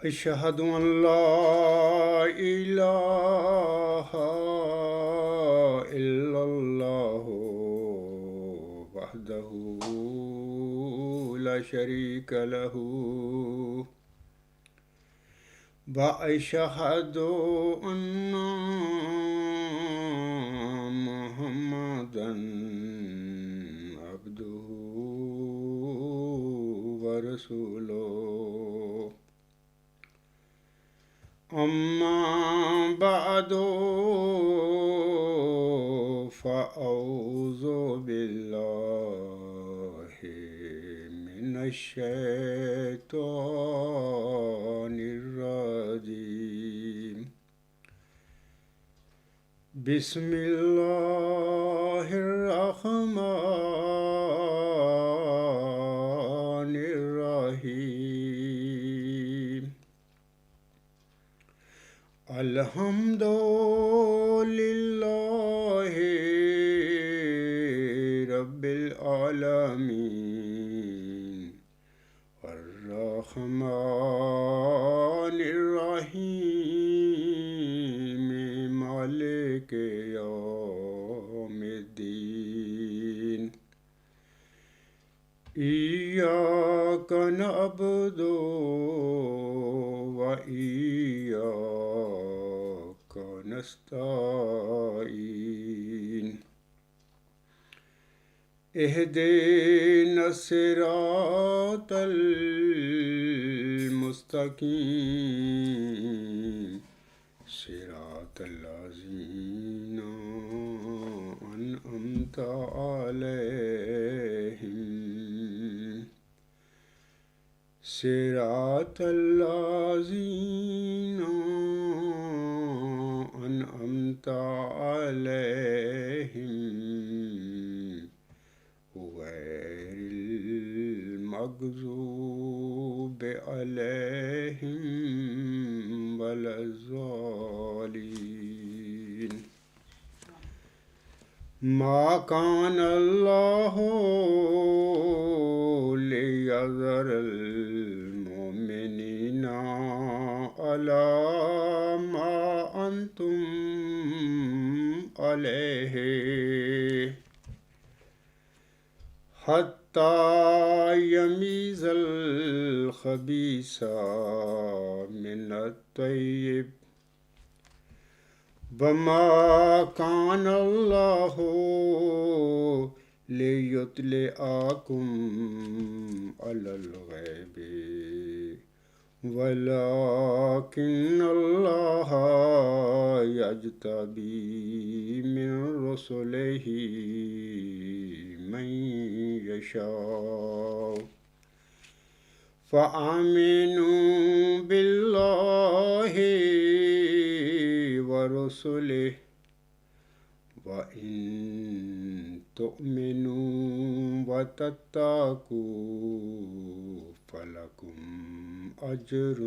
أشهد أن لا إله إلا الله وحده لا شريك له وأشهد أن محمدا عبده ورسوله أما بعد فأعوذ بالله من الشيطان الرجيم بسم الله الرحمن الرحيم الحمد لله رب العالمين الرحمن الرحيم مالك يوم الدين إياك نعبد وإياك نستعين اهدنا الصراط المستقيم صراط الذين أنعمت عليهم صراط الذين أنعمت عليهم غير المغضوب عليهم ولا الضالين ما كان الله ليذر المؤمنين على ما أنتم عليه حتى يميز الخبيث من الطيب وما كان الله ليطلعكم على الغيب ولكن الله يجتبي من رسله من يشاء فآمنوا بالله ورسله وإن تؤمنوا وتتقوا فلكم أجر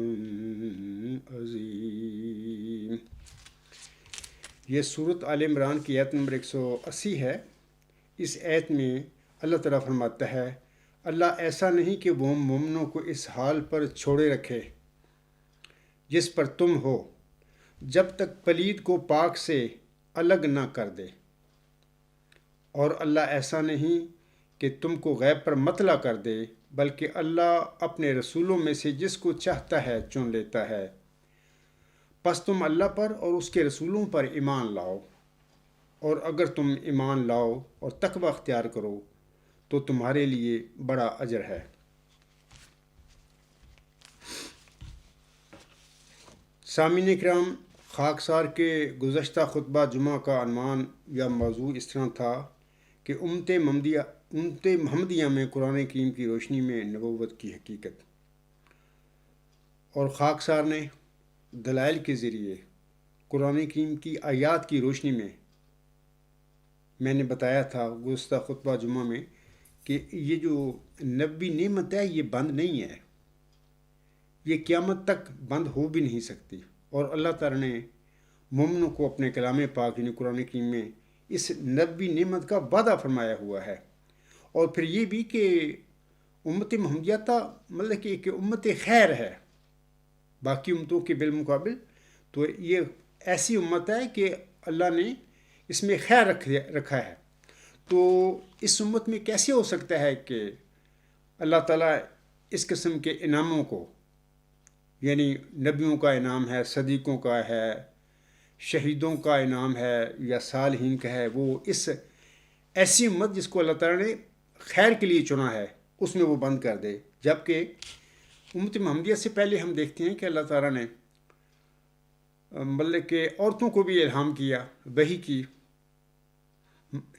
عظیم۔ یہ سورت آل عمران کی آیت نمبر 180 ہے۔ اس آیت میں اللہ تعالیٰ فرماتا ہے اللہ ایسا نہیں کہ وہ مومنوں کو اس حال پر چھوڑے رکھے جس پر تم ہو جب تک پلید کو پاک سے الگ نہ کر دے، اور اللہ ایسا نہیں کہ تم کو غیب پر مطلع کر دے، بلکہ اللہ اپنے رسولوں میں سے جس کو چاہتا ہے چن لیتا ہے۔ پس تم اللہ پر اور اس کے رسولوں پر ایمان لاؤ، اور اگر تم ایمان لاؤ اور تقوی اختیار کرو تو تمہارے لیے بڑا اجر ہے۔ سامعین کرام، خاکسار کے گزشتہ خطبہ جمعہ کا عنوان یا موضوع اس طرح تھا کہ امت محمدیہ میں قرآن کریم کی روشنی میں نبوت کی حقیقت، اور خاکسار نے دلائل کے ذریعے قرآن کریم کی آیات کی روشنی میں نے بتایا تھا گزشتہ خطبہ جمعہ میں کہ یہ جو نبی نعمت ہے یہ بند نہیں ہے، یہ قیامت تک بند ہو بھی نہیں سکتی، اور اللہ تعالیٰ نے مومنوں کو اپنے کلام پاک یعنی قرآن کریم میں اس نبی نعمت کا وعدہ فرمایا ہوا ہے۔ اور پھر یہ بھی کہ امت محمدیہ مطلب کہ ایک امت خیر ہے، باقی امتوں کے بالمقابل تو یہ ایسی امت ہے کہ اللہ نے اس میں خیر رکھا ہے. تو اس امت میں کیسے ہو سکتا ہے کہ اللہ تعالیٰ اس قسم کے انعاموں کو، یعنی نبیوں کا انعام ہے، صدیقوں کا ہے، شہیدوں کا انعام ہے یا صالحین کا ہے، وہ اس ایسی امت جس کو اللہ تعالیٰ نے خیر کے لیے چنا ہے اس میں وہ بند کر دے. جبکہ امت محمدیہ سے پہلے ہم دیکھتے ہیں کہ اللہ تعالیٰ نے مطلب کہ عورتوں کو بھی الہام کیا، وحی کی،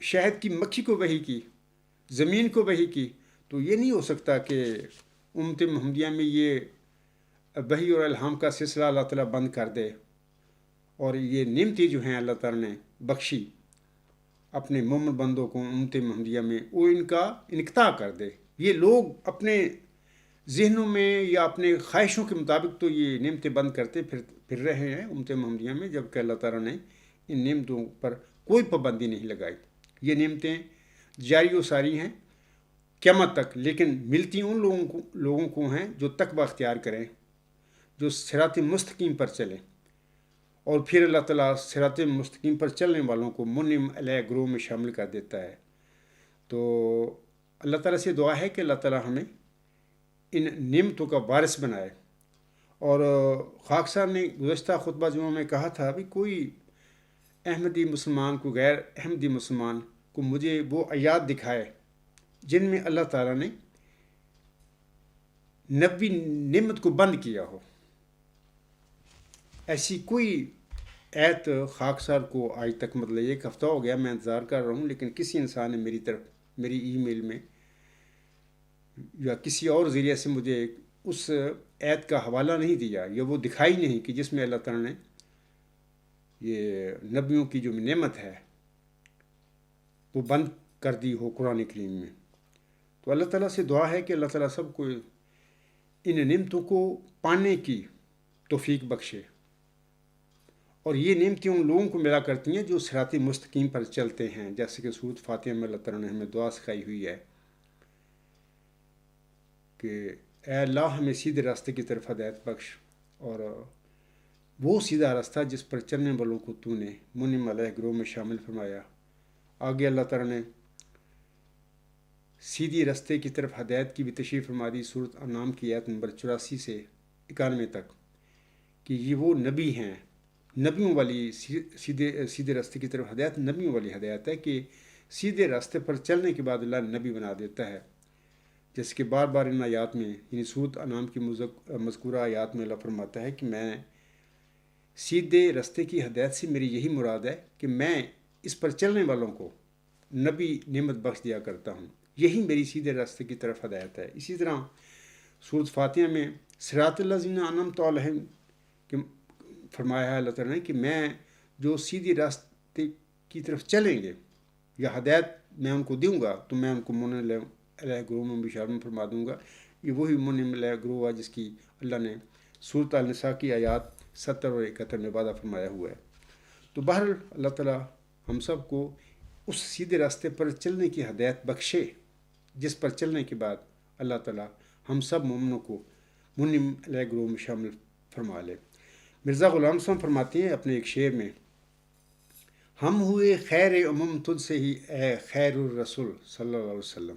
شہد کی مکھی کو وحی کی، زمین کو وحی کی. تو یہ نہیں ہو سکتا کہ امت محمدیہ میں یہ وحی اور الہام کا سلسلہ اللہ تعالیٰ بند کر دے اور یہ نعمتیں جو ہیں اللہ تعالیٰ نے بخشی اپنے مومن بندوں کو امت محمدیہ میں، وہ ان کا انقطاع کر دے. یہ لوگ اپنے ذہنوں میں یا اپنے خواہشوں کے مطابق تو یہ نعمتیں بند کرتے پھر رہے ہیں امت محمدیہ میں، جبکہ اللہ تعالیٰ نے ان نعمتوں پر کوئی پابندی نہیں لگائی. یہ نعمتیں جاری و ساری ہیں قیامت تک، لیکن ملتی ان لوگوں کو ہیں جو تقوی اختیار کریں، جو صراط مستقیم پر چلیں. اور پھر اللہ تعالیٰ صراط مستقیم پر چلنے والوں کو منعم علیہ گروہ میں شامل کر دیتا ہے. تو اللہ تعالیٰ سے دعا ہے کہ اللہ تعالیٰ ہمیں ان نعمتوں کا وارث بنائے. اور خاک صاحب نے گزشتہ خطبہ جمعہ میں کہا تھا بھی کوئی احمدی مسلمان کو غیر احمدی مسلمان کو مجھے وہ آیات دکھائے جن میں اللہ تعالیٰ نے نبی نعمت کو بند کیا ہو. ایسی کوئی ایت خاک سار کو آج تک مطلب ایک ہفتہ ہو گیا میں انتظار کر رہا ہوں، لیکن کسی انسان نے میری ای میل میں یا کسی اور ذریعے سے مجھے اس ایت کا حوالہ نہیں دیا یا وہ دکھائی نہیں کہ جس میں اللہ تعالیٰ نے یہ نبیوں کی جو نعمت ہے وہ بند کر دی ہو قرآن کریم میں. تو اللہ تعالیٰ سے دعا ہے کہ اللہ تعالیٰ سب کو ان نعمتوں کو پانے کی توفیق بخشے. اور یہ نعمتیں ان لوگوں کو ملا کرتی ہیں جو صراط مستقیم پر چلتے ہیں، جیسے کہ سورۃ فاتحہ میں اللہ تعالیٰ نے ہمیں دعا سکھائی ہوئی ہے کہ اے اللہ ہمیں سیدھے راستے کی طرف ہدایت بخش، اور وہ سیدھا راستہ جس پر چلنے والوں کو تو نے منعم علیہ گروہ میں شامل فرمایا. آگے اللہ تعالیٰ نے سیدھی راستے کی طرف ہدایت کی بھی تشریح فرما دی سورۃ انعام کی آیت نمبر 84 سے 91 تک کہ یہ وہ نبی ہیں، نبیوں والی سیدھے راستے کی طرف ہدایت نبیوں والی ہدایت ہے کہ سیدھے راستے پر چلنے کے بعد اللہ نبی بنا دیتا ہے. جیسے کہ بار بار ان آیات میں یعنی سورۃ انعام کی مذکورہ آیات میں اللہ فرماتا ہے کہ میں سیدھے راستے کی ہدایت سے میری یہی مراد ہے کہ میں اس پر چلنے والوں کو نبی نعمت بخش دیا کرتا ہوں، یہی میری سیدھے راستے کی طرف ہدایت ہے. اسی طرح سورۃ فاتحہ میں صراط الذین انعمت علیہم کہ فرمایا ہے اللہ تعالیٰ نے کہ میں جو سیدھی راستے کی طرف چلیں گے یا ہدایت میں ان کو دوں گا تو میں ان کو منعم علیہ گروہ میں بھی شامل فرما دوں گا. یہ وہی منعم علیہ گروہ ہے جس کی اللہ نے سورۃ النساء کی آیات 70 اور 71 میں وعدہ فرمایا ہوا ہے. تو بہرحال اللہ تعالیٰ ہم سب کو اس سیدھے راستے پر چلنے کی ہدایت بخشے جس پر چلنے کے بعد اللہ تعالیٰ ہم سب مومنوں کو منعم علیہ گروہ میں شامل فرما لے. مرزا غلام صاحب فرماتے ہیں اپنے ایک شعر میں، ہم ہوئے خیر امم تجھ سے ہی اے خیر الرسول صلی اللہ علیہ وسلم،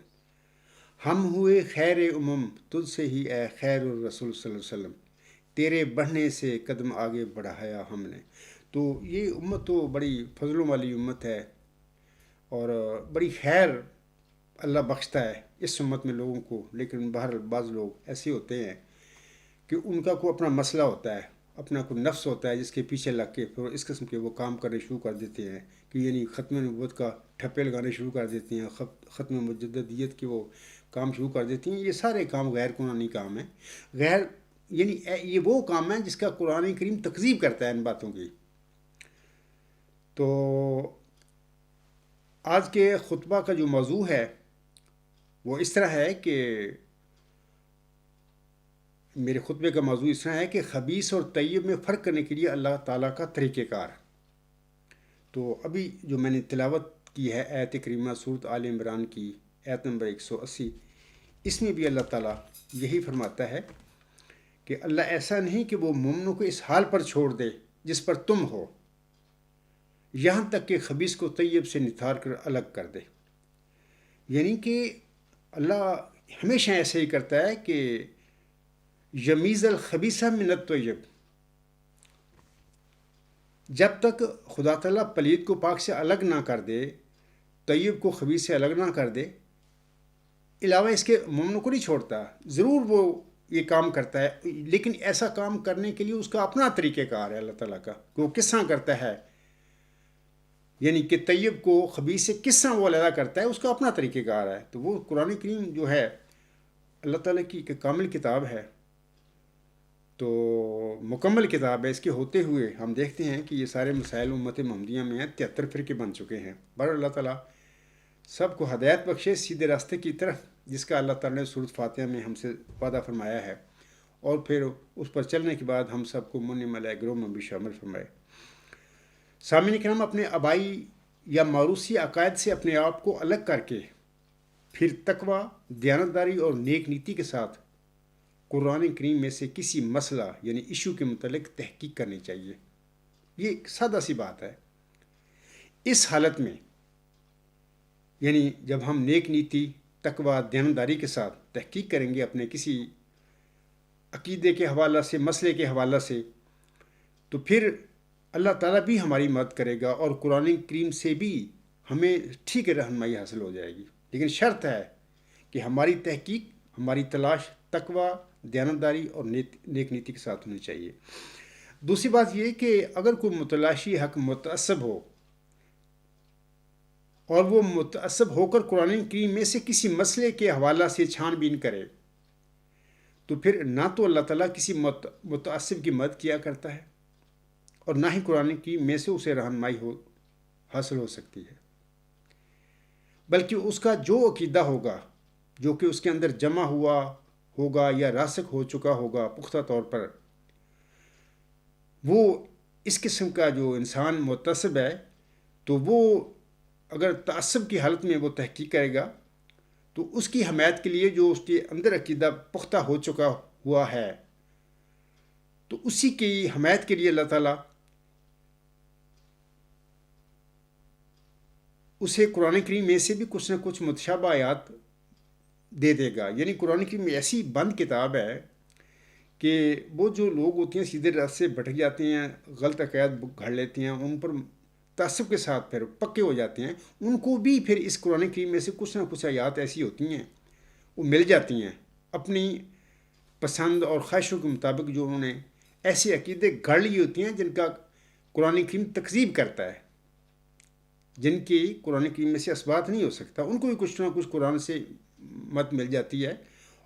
ہم ہوئے خیر امم تجھ سے ہی اے خیر الرسول صلی اللہ علیہ وسلم، تیرے بڑھنے سے قدم آگے بڑھایا ہم نے. تو یہ امت تو بڑی فضلوں والی امت ہے اور بڑی خیر اللہ بخشتا ہے اس امت میں لوگوں کو. لیکن بہرحال بعض لوگ ایسے ہوتے ہیں کہ ان کا کوئی اپنا مسئلہ ہوتا ہے، اپنا کوئی نفس ہوتا ہے جس کے پیچھے لگ کے پھر اس قسم کے وہ کام کرنے شروع کر دیتے ہیں کہ یعنی ختم نبوت کا ٹھپے لگانے شروع کر دیتے ہیں، ختم مجددیت کے وہ کام شروع کر دیتی ہیں. یہ سارے کام غیر قرآنی کام ہیں، غیر یعنی یہ وہ کام ہے جس کا قرآن کریم تکذیب کرتا ہے ان باتوں کی. تو آج کے خطبہ کا جو موضوع ہے وہ اس طرح ہے کہ میرے خطبے کا موضوع اس طرح ہے کہ خبیث اور طیب میں فرق کرنے کے لیے اللہ تعالیٰ کا طریقہ کار. تو ابھی جو میں نے تلاوت کی ہے آیت کریمہ سورۃ آل عمران کی آیت نمبر 180، اس میں بھی اللہ تعالیٰ یہی فرماتا ہے کہ اللہ ایسا نہیں کہ وہ مومنوں کو اس حال پر چھوڑ دے جس پر تم ہو، یہاں تک کہ خبیث کو طیب سے نتھار کر الگ کر دے. یعنی کہ اللہ ہمیشہ ایسے ہی کرتا ہے کہ یمیز الخبیث من الطیب. جب تک خدا تعالیٰ پلید کو پاک سے الگ نہ کر دے، طیب کو خبیث سے الگ نہ کر دے، علاوہ اس کے مومنوں کو نہیں چھوڑتا. ضرور وہ یہ کام کرتا ہے، لیکن ایسا کام کرنے کے لیے اس کا اپنا طریقہ کار ہے اللہ تعالیٰ کا کہ وہ کس طرح کرتا ہے. یعنی کہ طیب کو خبیث سے کس طرح وہ علیحدہ کرتا ہے، اس کا اپنا طریقہ کار ہے. تو وہ قرآن کریم جو ہے اللہ تعالیٰ کی ایک کامل کتاب ہے، تو مکمل کتاب ہے. اس کے ہوتے ہوئے ہم دیکھتے ہیں کہ یہ سارے مسائل امت محمدیہ میں 73 فرقے بن چکے ہیں. بہر اللہ تعالیٰ سب کو ہدایت بخشے سیدھے راستے کی طرف، جس کا اللہ تعالیٰ نے سورۃ فاتحہ میں ہم سے وعدہ فرمایا ہے، اور پھر اس پر چلنے کے بعد ہم سب کو منع ملائے گروہ میں بھی شامل فرمائے. سامعین کرام، اپنے آبائی یا موروثی عقائد سے اپنے آپ کو الگ کر کے پھر تقوی، دیانتداری اور نیک نیتی کے ساتھ قرآن کریم میں سے کسی مسئلہ یعنی ایشو کے متعلق تحقیق کرنی چاہیے. یہ ایک سادہ سی بات ہے. اس حالت میں یعنی جب ہم نیک نیتی، تقوی، دیانتداری کے ساتھ تحقیق کریں گے اپنے کسی عقیدے کے حوالہ سے، مسئلے کے حوالہ سے، تو پھر اللہ تعالیٰ بھی ہماری مدد کرے گا اور قرآن کریم سے بھی ہمیں ٹھیک رہنمائی حاصل ہو جائے گی. لیکن شرط ہے کہ ہماری تحقیق، ہماری تلاش تقوی، دیانتداری اور نیک نیتی کے ساتھ ہونی چاہیے. دوسری بات یہ کہ اگر کوئی متلاشی حق متعصب ہو اور وہ متعصب ہو کر قرآن کریم میں سے کسی مسئلے کے حوالہ سے چھان بین کرے، تو پھر نہ تو اللہ تعالیٰ کسی متعصب کی مدد کیا کرتا ہے اور نہ ہی قرآن کریم میں سے اسے رہنمائی حاصل ہو سکتی ہے. بلکہ اس کا جو عقیدہ ہوگا، جو کہ اس کے اندر جمع ہوا ہوگا یا راسخ ہو چکا ہوگا پختہ طور پر، وہ اس قسم کا جو انسان متعصب ہے، تو وہ اگر تعصب کی حالت میں وہ تحقیق کرے گا تو اس کی حمایت کے لیے جو اس کے اندر عقیدہ پختہ ہو چکا ہوا ہے، تو اسی کی حمایت کے لیے اللہ تعالیٰ اسے قرآن کریم میں سے بھی کچھ نہ کچھ متشابہ آیات دے دے گا. یعنی قرآن کریم ایسی بند کتاب ہے کہ وہ جو لوگ ہوتے ہیں سیدھے راستے سے بھٹک جاتے ہیں، غلط عقائد گھڑ لیتے ہیں، ان پر تعصب کے ساتھ پھر پکے ہو جاتے ہیں، ان کو بھی پھر اس قرآن کریم میں سے کچھ نہ کچھ آیات ایسی ہوتی ہیں وہ مل جاتی ہیں اپنی پسند اور خواہشوں کے مطابق، جو انہوں نے ایسے عقیدے گھڑ لی ہوتی ہیں جن کا قرآن کریم تکذیب کرتا ہے، جن کی قرآن کریم میں سے اثبات نہیں ہو سکتا. ان کو بھی کچھ نہ کچھ قرآن سے مت مل جاتی ہے،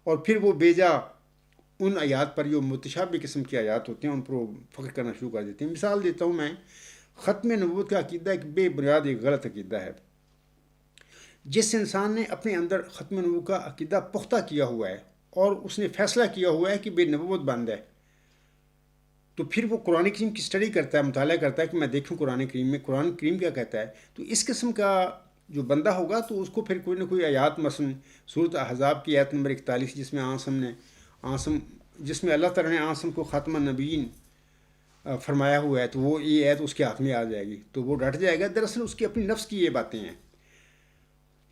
اور پھر وہ بیجا ان آیات پر جو متشابہ قسم کی آیات ہوتے ہیں ان پر وہ فخر کرنا شروع کر دیتے ہیں. مثال دیتا ہوں میں، ختم نبوت کا عقیدہ ایک بے بنیاد ایک غلط عقیدہ ہے. جس انسان نے اپنے اندر ختم نبوت کا عقیدہ پختہ کیا ہوا ہے اور اس نے فیصلہ کیا ہوا ہے کہ بے نبوت بند ہے، تو پھر وہ قرآن کریم کی اسٹڈی کرتا ہے، مطالعہ کرتا ہے کہ میں دیکھوں قرآن کریم کیا کہتا ہے. تو اس قسم کا جو بندہ ہوگا تو اس کو پھر کوئی نہ کوئی آیات، مثلا سورۃ احزاب کی آیت نمبر 41 جس میں اللہ تعالیٰ نے آسم کو خاتمہ نبیین فرمایا ہوا ہے، تو وہ یہ آیت اس کے ہاتھ میں آ جائے گی تو وہ ڈٹ جائے گا. دراصل اس کی اپنی نفس کی یہ باتیں ہیں.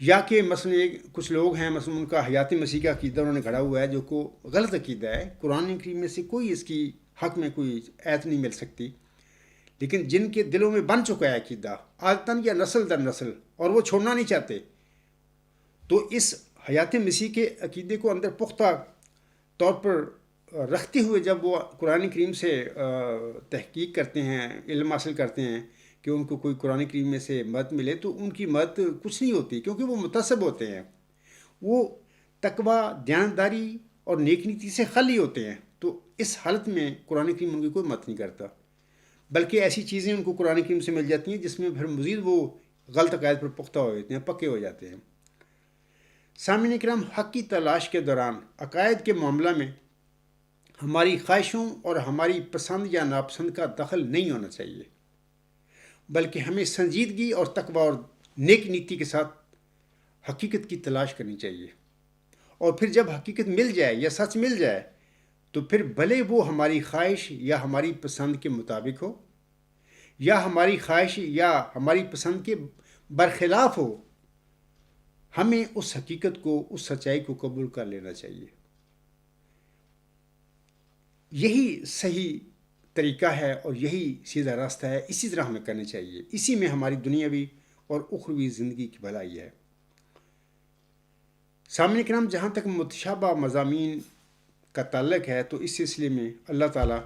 یا کہ مثلا کچھ لوگ ہیں، مثلا ان کا حیات مسیح کا عقیدہ انہوں نے گھڑا ہوا ہے جو کو غلط عقیدہ ہے. قرآن کریم میں سے کوئی اس کی حق میں کوئی آیت نہیں مل سکتی، لیکن جن کے دلوں میں بن چکا ہے عقیدہ عادتاً یا نسل در نسل، اور وہ چھوڑنا نہیں چاہتے، تو اس حیات مسیح کے عقیدے کو اندر پختہ طور پر رکھتے ہوئے جب وہ قرآن کریم سے تحقیق کرتے ہیں، علم حاصل کرتے ہیں کہ ان کو کوئی قرآن کریم میں سے مدد ملے، تو ان کی مدد کچھ نہیں ہوتی، کیونکہ وہ متعصب ہوتے ہیں، وہ تقوی، دیانتداری اور نیک نیتی سے خالی ہوتے ہیں. تو اس حالت میں قرآن کریم ان کی کوئی مدد نہیں کرتا، بلکہ ایسی چیزیں ان کو قرآن کریم سے مل جاتی ہیں جس میں پھر مزید وہ غلط عقائد پر پختہ ہو جاتے ہیں، پکے ہو جاتے ہیں. سامعین کرام، حق کی تلاش کے دوران عقائد کے معاملہ میں ہماری خواہشوں اور ہماری پسند یا ناپسند کا دخل نہیں ہونا چاہیے، بلکہ ہمیں سنجیدگی اور تقوی اور نیک نیتی کے ساتھ حقیقت کی تلاش کرنی چاہیے. اور پھر جب حقیقت مل جائے یا سچ مل جائے تو پھر بھلے وہ ہماری خواہش یا ہماری پسند کے مطابق ہو، یا ہماری خواہش یا ہماری پسند کے برخلاف ہو، ہمیں اس حقیقت کو، اس سچائی کو قبول کر لینا چاہیے۔ یہی صحیح طریقہ ہے اور یہی سیدھا راستہ ہے، اسی طرح ہمیں کرنا چاہیے۔ اسی میں ہماری دنیاوی اور اخروی زندگی کی بھلائی ہے۔ سامعین کرام، جہاں تک متشابہ مضامین کا تعلق ہے تو اس سلسلے میں اللہ تعالیٰ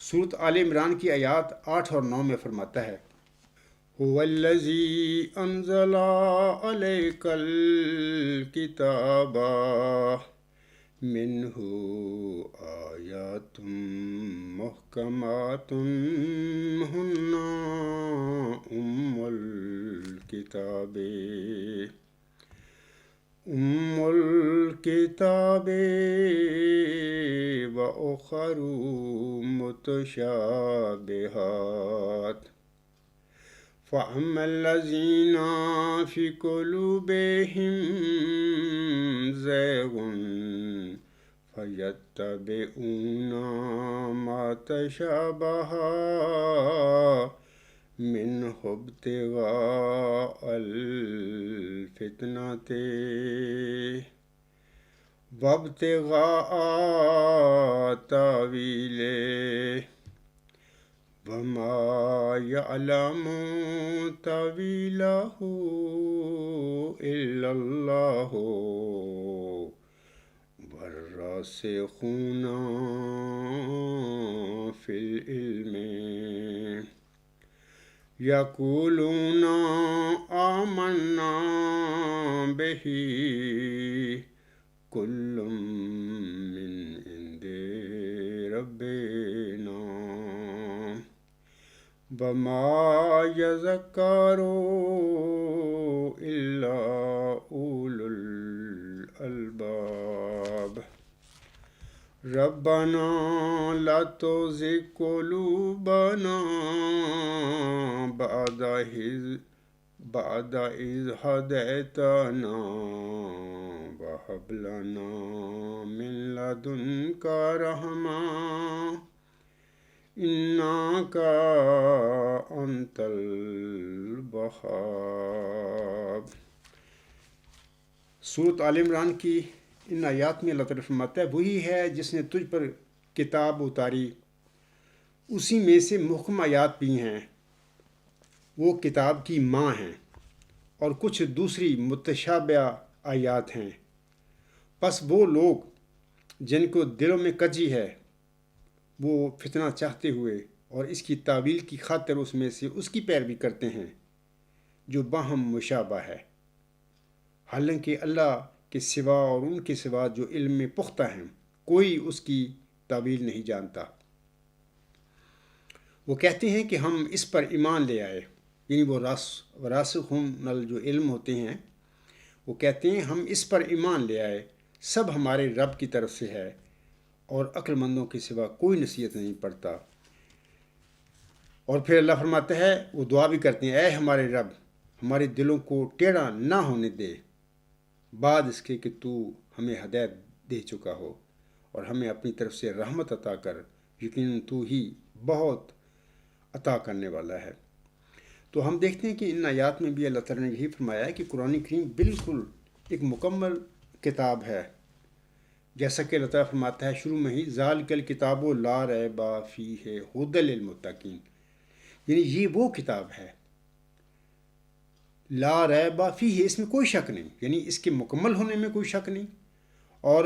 سورۃ آل عمران کی آیات 8 اور 9 میں فرماتا ہے: هو الذی انزل علیک الکتاب منہ آیات محکمات ہن ام الکتاب و اخر متشابہات فَأَمَّا الَّذِينَ فِي قُلُوبِهِمْ زَيْغٌ فَيَتَّبِعُونَ مَا تَشَابَهَ مِنْهُ ابْتِغَاءَ الْفِتْنَةِ وَابْتِغَاءَ تَأْوِيلِهِ وَمَا يَعْلَمُ تَأْوِيلَهُ إِلَّا اللَّهُ وَالرَّاسِخُونَ فِي الْعِلْمِ يَقُولُونَ آمَنَّا بِهِ كُلٌّ مِّنْ عِندِ رَبِّنَا وَمَا يَذَّكَّرُ إِلَّا أُولُو الْأَلْبَابِ رَبَّنَا لَا تُزِغْ قُلُوبَنَا بَعْدَ إِذْ هَدَيْتَنَا وَهَبْ لَنَا مِن لَّدُنكَ رَحْمَةً إِنَّكَ أَنتَ الْوَهَّابُ۔ سورۃ آل عمران کی ان آیات میں اللہ تعالیٰ فرماتا ہے: وہی ہے جس نے تجھ پر کتاب اتاری، اسی میں سے محکم آیات بھی ہیں، وہ کتاب کی ماں ہیں، اور کچھ دوسری متشابہ آیات ہیں۔ پس وہ لوگ جن کو دلوں میں کجی ہے، وہ فتنہ چاہتے ہوئے اور اس کی تعویل کی خاطر اس میں سے اس کی پیروی کرتے ہیں جو باہم مشابہ ہے، حالانکہ اللہ کے سوا اور ان کے سوا جو علم میں پختہ ہیں کوئی اس کی تعویل نہیں جانتا۔ وہ کہتے ہیں کہ ہم اس پر ایمان لے آئے، یعنی وہ راسخون جو علم ہوتے ہیں، وہ کہتے ہیں ہم اس پر ایمان لے آئے، سب ہمارے رب کی طرف سے ہے اور عقل مندوں کے سوا کوئی نصیحت نہیں پڑتا۔ اور پھر اللہ فرماتا ہے، وہ دعا بھی کرتے ہیں: اے ہمارے رب، ہمارے دلوں کو ٹیڑھا نہ ہونے دے بعد اس کے کہ تو ہمیں ہدایت دے چکا ہو، اور ہمیں اپنی طرف سے رحمت عطا کر، یقیناً تو ہی بہت عطا کرنے والا ہے۔ تو ہم دیکھتے ہیں کہ ان آیات میں بھی اللہ تعالیٰ نے یہی فرمایا ہے کہ قرآن کریم بالکل ایک مکمل کتاب ہے، جیسا کہ اللہ تعالیٰ فرماتا ہے شروع میں ہی: ذَلِکَ الْکِتَابُ لَا رَیْبَ فِیہِ ھُدًى لِلْمُتَّقِینَ، یعنی یہ وہ کتاب ہے لا ریب فیہ، اس میں کوئی شک نہیں، یعنی اس کے مکمل ہونے میں کوئی شک نہیں، اور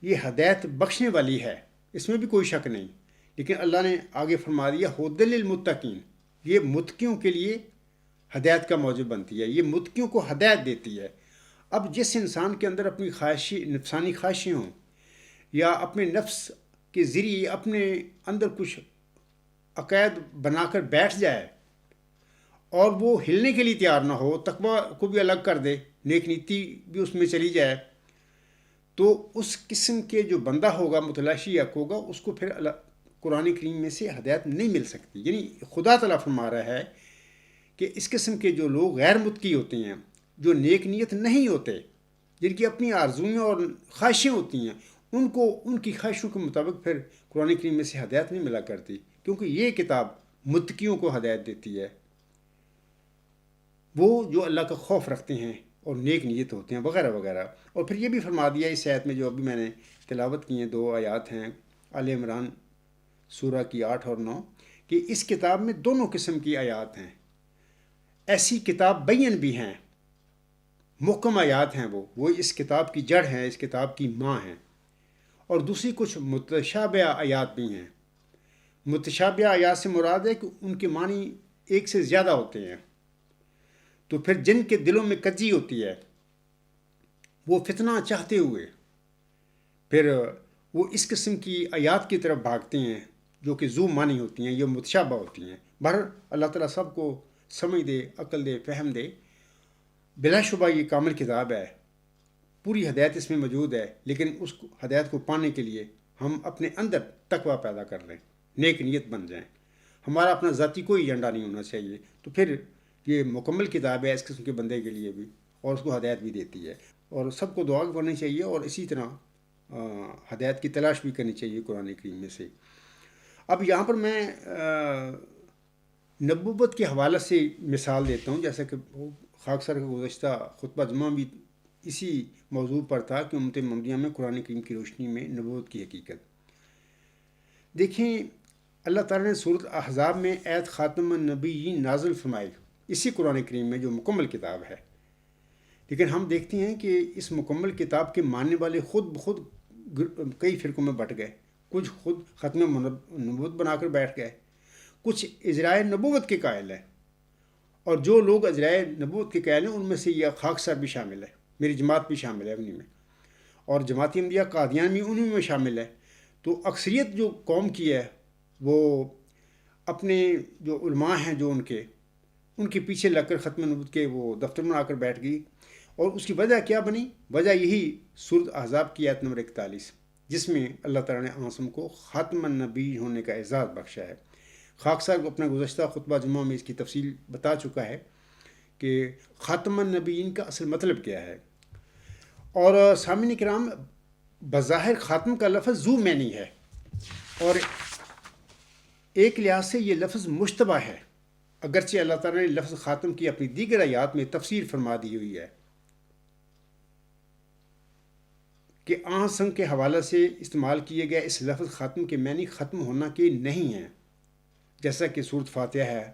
یہ ہدایت بخشنے والی ہے، اس میں بھی کوئی شک نہیں۔ لیکن اللہ نے آگے فرما دیا ھدًى للمتقین، یہ متقیوں کے لیے ہدایت کا موجب بنتی ہے، یہ متقیوں کو ہدایت دیتی ہے۔ اب جس انسان کے اندر اپنی نفسانی خواہشیں ہوں یا اپنے نفس کے ذریعے اپنے اندر کچھ عقائد بنا کر بیٹھ جائے اور وہ ہلنے کے لیے تیار نہ ہو، تقوی کو بھی الگ کر دے، نیک نیتی بھی اس میں چلی جائے، تو اس قسم کے جو بندہ ہوگا، متلاشی حق ہوگا، اس کو پھر قرآن کریم میں سے ہدایت نہیں مل سکتی۔ یعنی خدا تعالیٰ فرما رہا ہے کہ اس قسم کے جو لوگ غیر متقی ہوتے ہیں، جو نیک نیت نہیں ہوتے، جن کی اپنی آرزوئیں اور خواہشیں ہوتی ہیں، ان کو ان کی خواہشوں کے مطابق پھر قرآن کریم میں سے ہدایت نہیں ملا کرتی، کیونکہ یہ کتاب متقیوں کو ہدایت دیتی ہے، وہ جو اللہ کا خوف رکھتے ہیں اور نیک نیت ہوتے ہیں وغیرہ وغیرہ۔ اور پھر یہ بھی فرما دیا اس آیت میں جو ابھی میں نے تلاوت کی ہیں، 2 آیات ہیں آل عمران سورہ کی 8 اور 9، کہ اس کتاب میں دونوں قسم کی آیات ہیں، ایسی کتاب بین بھی ہیں، محکم آیات ہیں، وہ اس کتاب کی جڑ ہیں، اس کتاب کی ماں ہیں، اور دوسری کچھ متشابہ آیات بھی ہیں۔ متشابہ آیات سے مراد ہے کہ ان کے معنی ایک سے زیادہ ہوتے ہیں، تو پھر جن کے دلوں میں کجی ہوتی ہے وہ فتنہ چاہتے ہوئے پھر وہ اس قسم کی آیات کی طرف بھاگتے ہیں جو کہ ذو معنی ہوتی ہیں، یہ متشابہ ہوتی ہیں۔ بہر اللہ تعالیٰ سب کو سمجھ دے، عقل دے، فہم دے۔ بلا شبہ یہ کامل کتاب ہے، پوری ہدایت اس میں موجود ہے، لیکن اس ہدایت کو پانے کے لیے ہم اپنے اندر تقویٰ پیدا کر لیں، نیک نیت بن جائیں، ہمارا اپنا ذاتی کوئی ایجنڈا نہیں ہونا چاہیے، تو پھر یہ مکمل کتاب ہے اس قسم کے بندے کے لیے بھی، اور اس کو ہدایت بھی دیتی ہے، اور سب کو دعا کرنی چاہیے، اور اسی طرح ہدایت کی تلاش بھی کرنی چاہیے قرآن کریم میں سے۔ اب یہاں پر میں نبوت کے حوالے سے مثال دیتا ہوں، جیسا کہ خاکسار کا گزشتہ خطبہ جمعہ بھی اسی موضوع پر تھا کہ امت محمدیہ میں قرآن کریم کی روشنی میں نبوت کی حقیقت۔ دیکھیں، اللہ تعالیٰ نے سورۃ احزاب میں آیت خاتم النبیین نازل فرمائی، اسی قرآن کریم میں جو مکمل کتاب ہے، لیکن ہم دیکھتے ہیں کہ اس مکمل کتاب کے ماننے والے خود بخود کئی فرقوں میں بٹ گئے، کچھ خود ختم نبوت بنا کر بیٹھ گئے، کچھ اجرائے نبوت کے قائل ہیں، اور جو لوگ اجرائے نبوت کے قائل ہیں ان میں سے یہ خاکسار بھی شامل ہے، میری جماعت بھی شامل ہے انہی میں، اور جماعت احمدیہ قادیان بھی انہی میں شامل ہے۔ تو اکثریت جو قوم کی ہے وہ اپنے جو علماء ہیں جو ان کے پیچھے لگ کر ختم نبوت کے وہ دفتر بنا کر بیٹھ گئی، اور اس کی وجہ کیا بنی؟ وجہ یہی سورۃ احزاب کی آیت نمبر 41، جس میں اللہ تعالیٰ نے آسم کو خاتم النبی ہونے کا اعزاز بخشا ہے۔ خاکسار کو اپنا گزشتہ خطبہ جمعہ میں اس کی تفصیل بتا چکا ہے کہ خاتم النبیین کا اصل مطلب کیا ہے۔ اور سامعین کرام، بظاہر خاتم کا لفظ ذو معنی ہے، اور ایک لحاظ سے یہ لفظ مشتبہ ہے، اگرچہ اللہ تعالیٰ نے لفظ خاتم کی اپنی دیگر آیات میں تفسیر فرما دی ہوئی ہے کہ آہنگ کے حوالے سے استعمال کیے گئے اس لفظ خاتم کے معنی ختم ہونا کے نہیں ہیں، جیسا کہ سورۃ فاتحہ ہے۔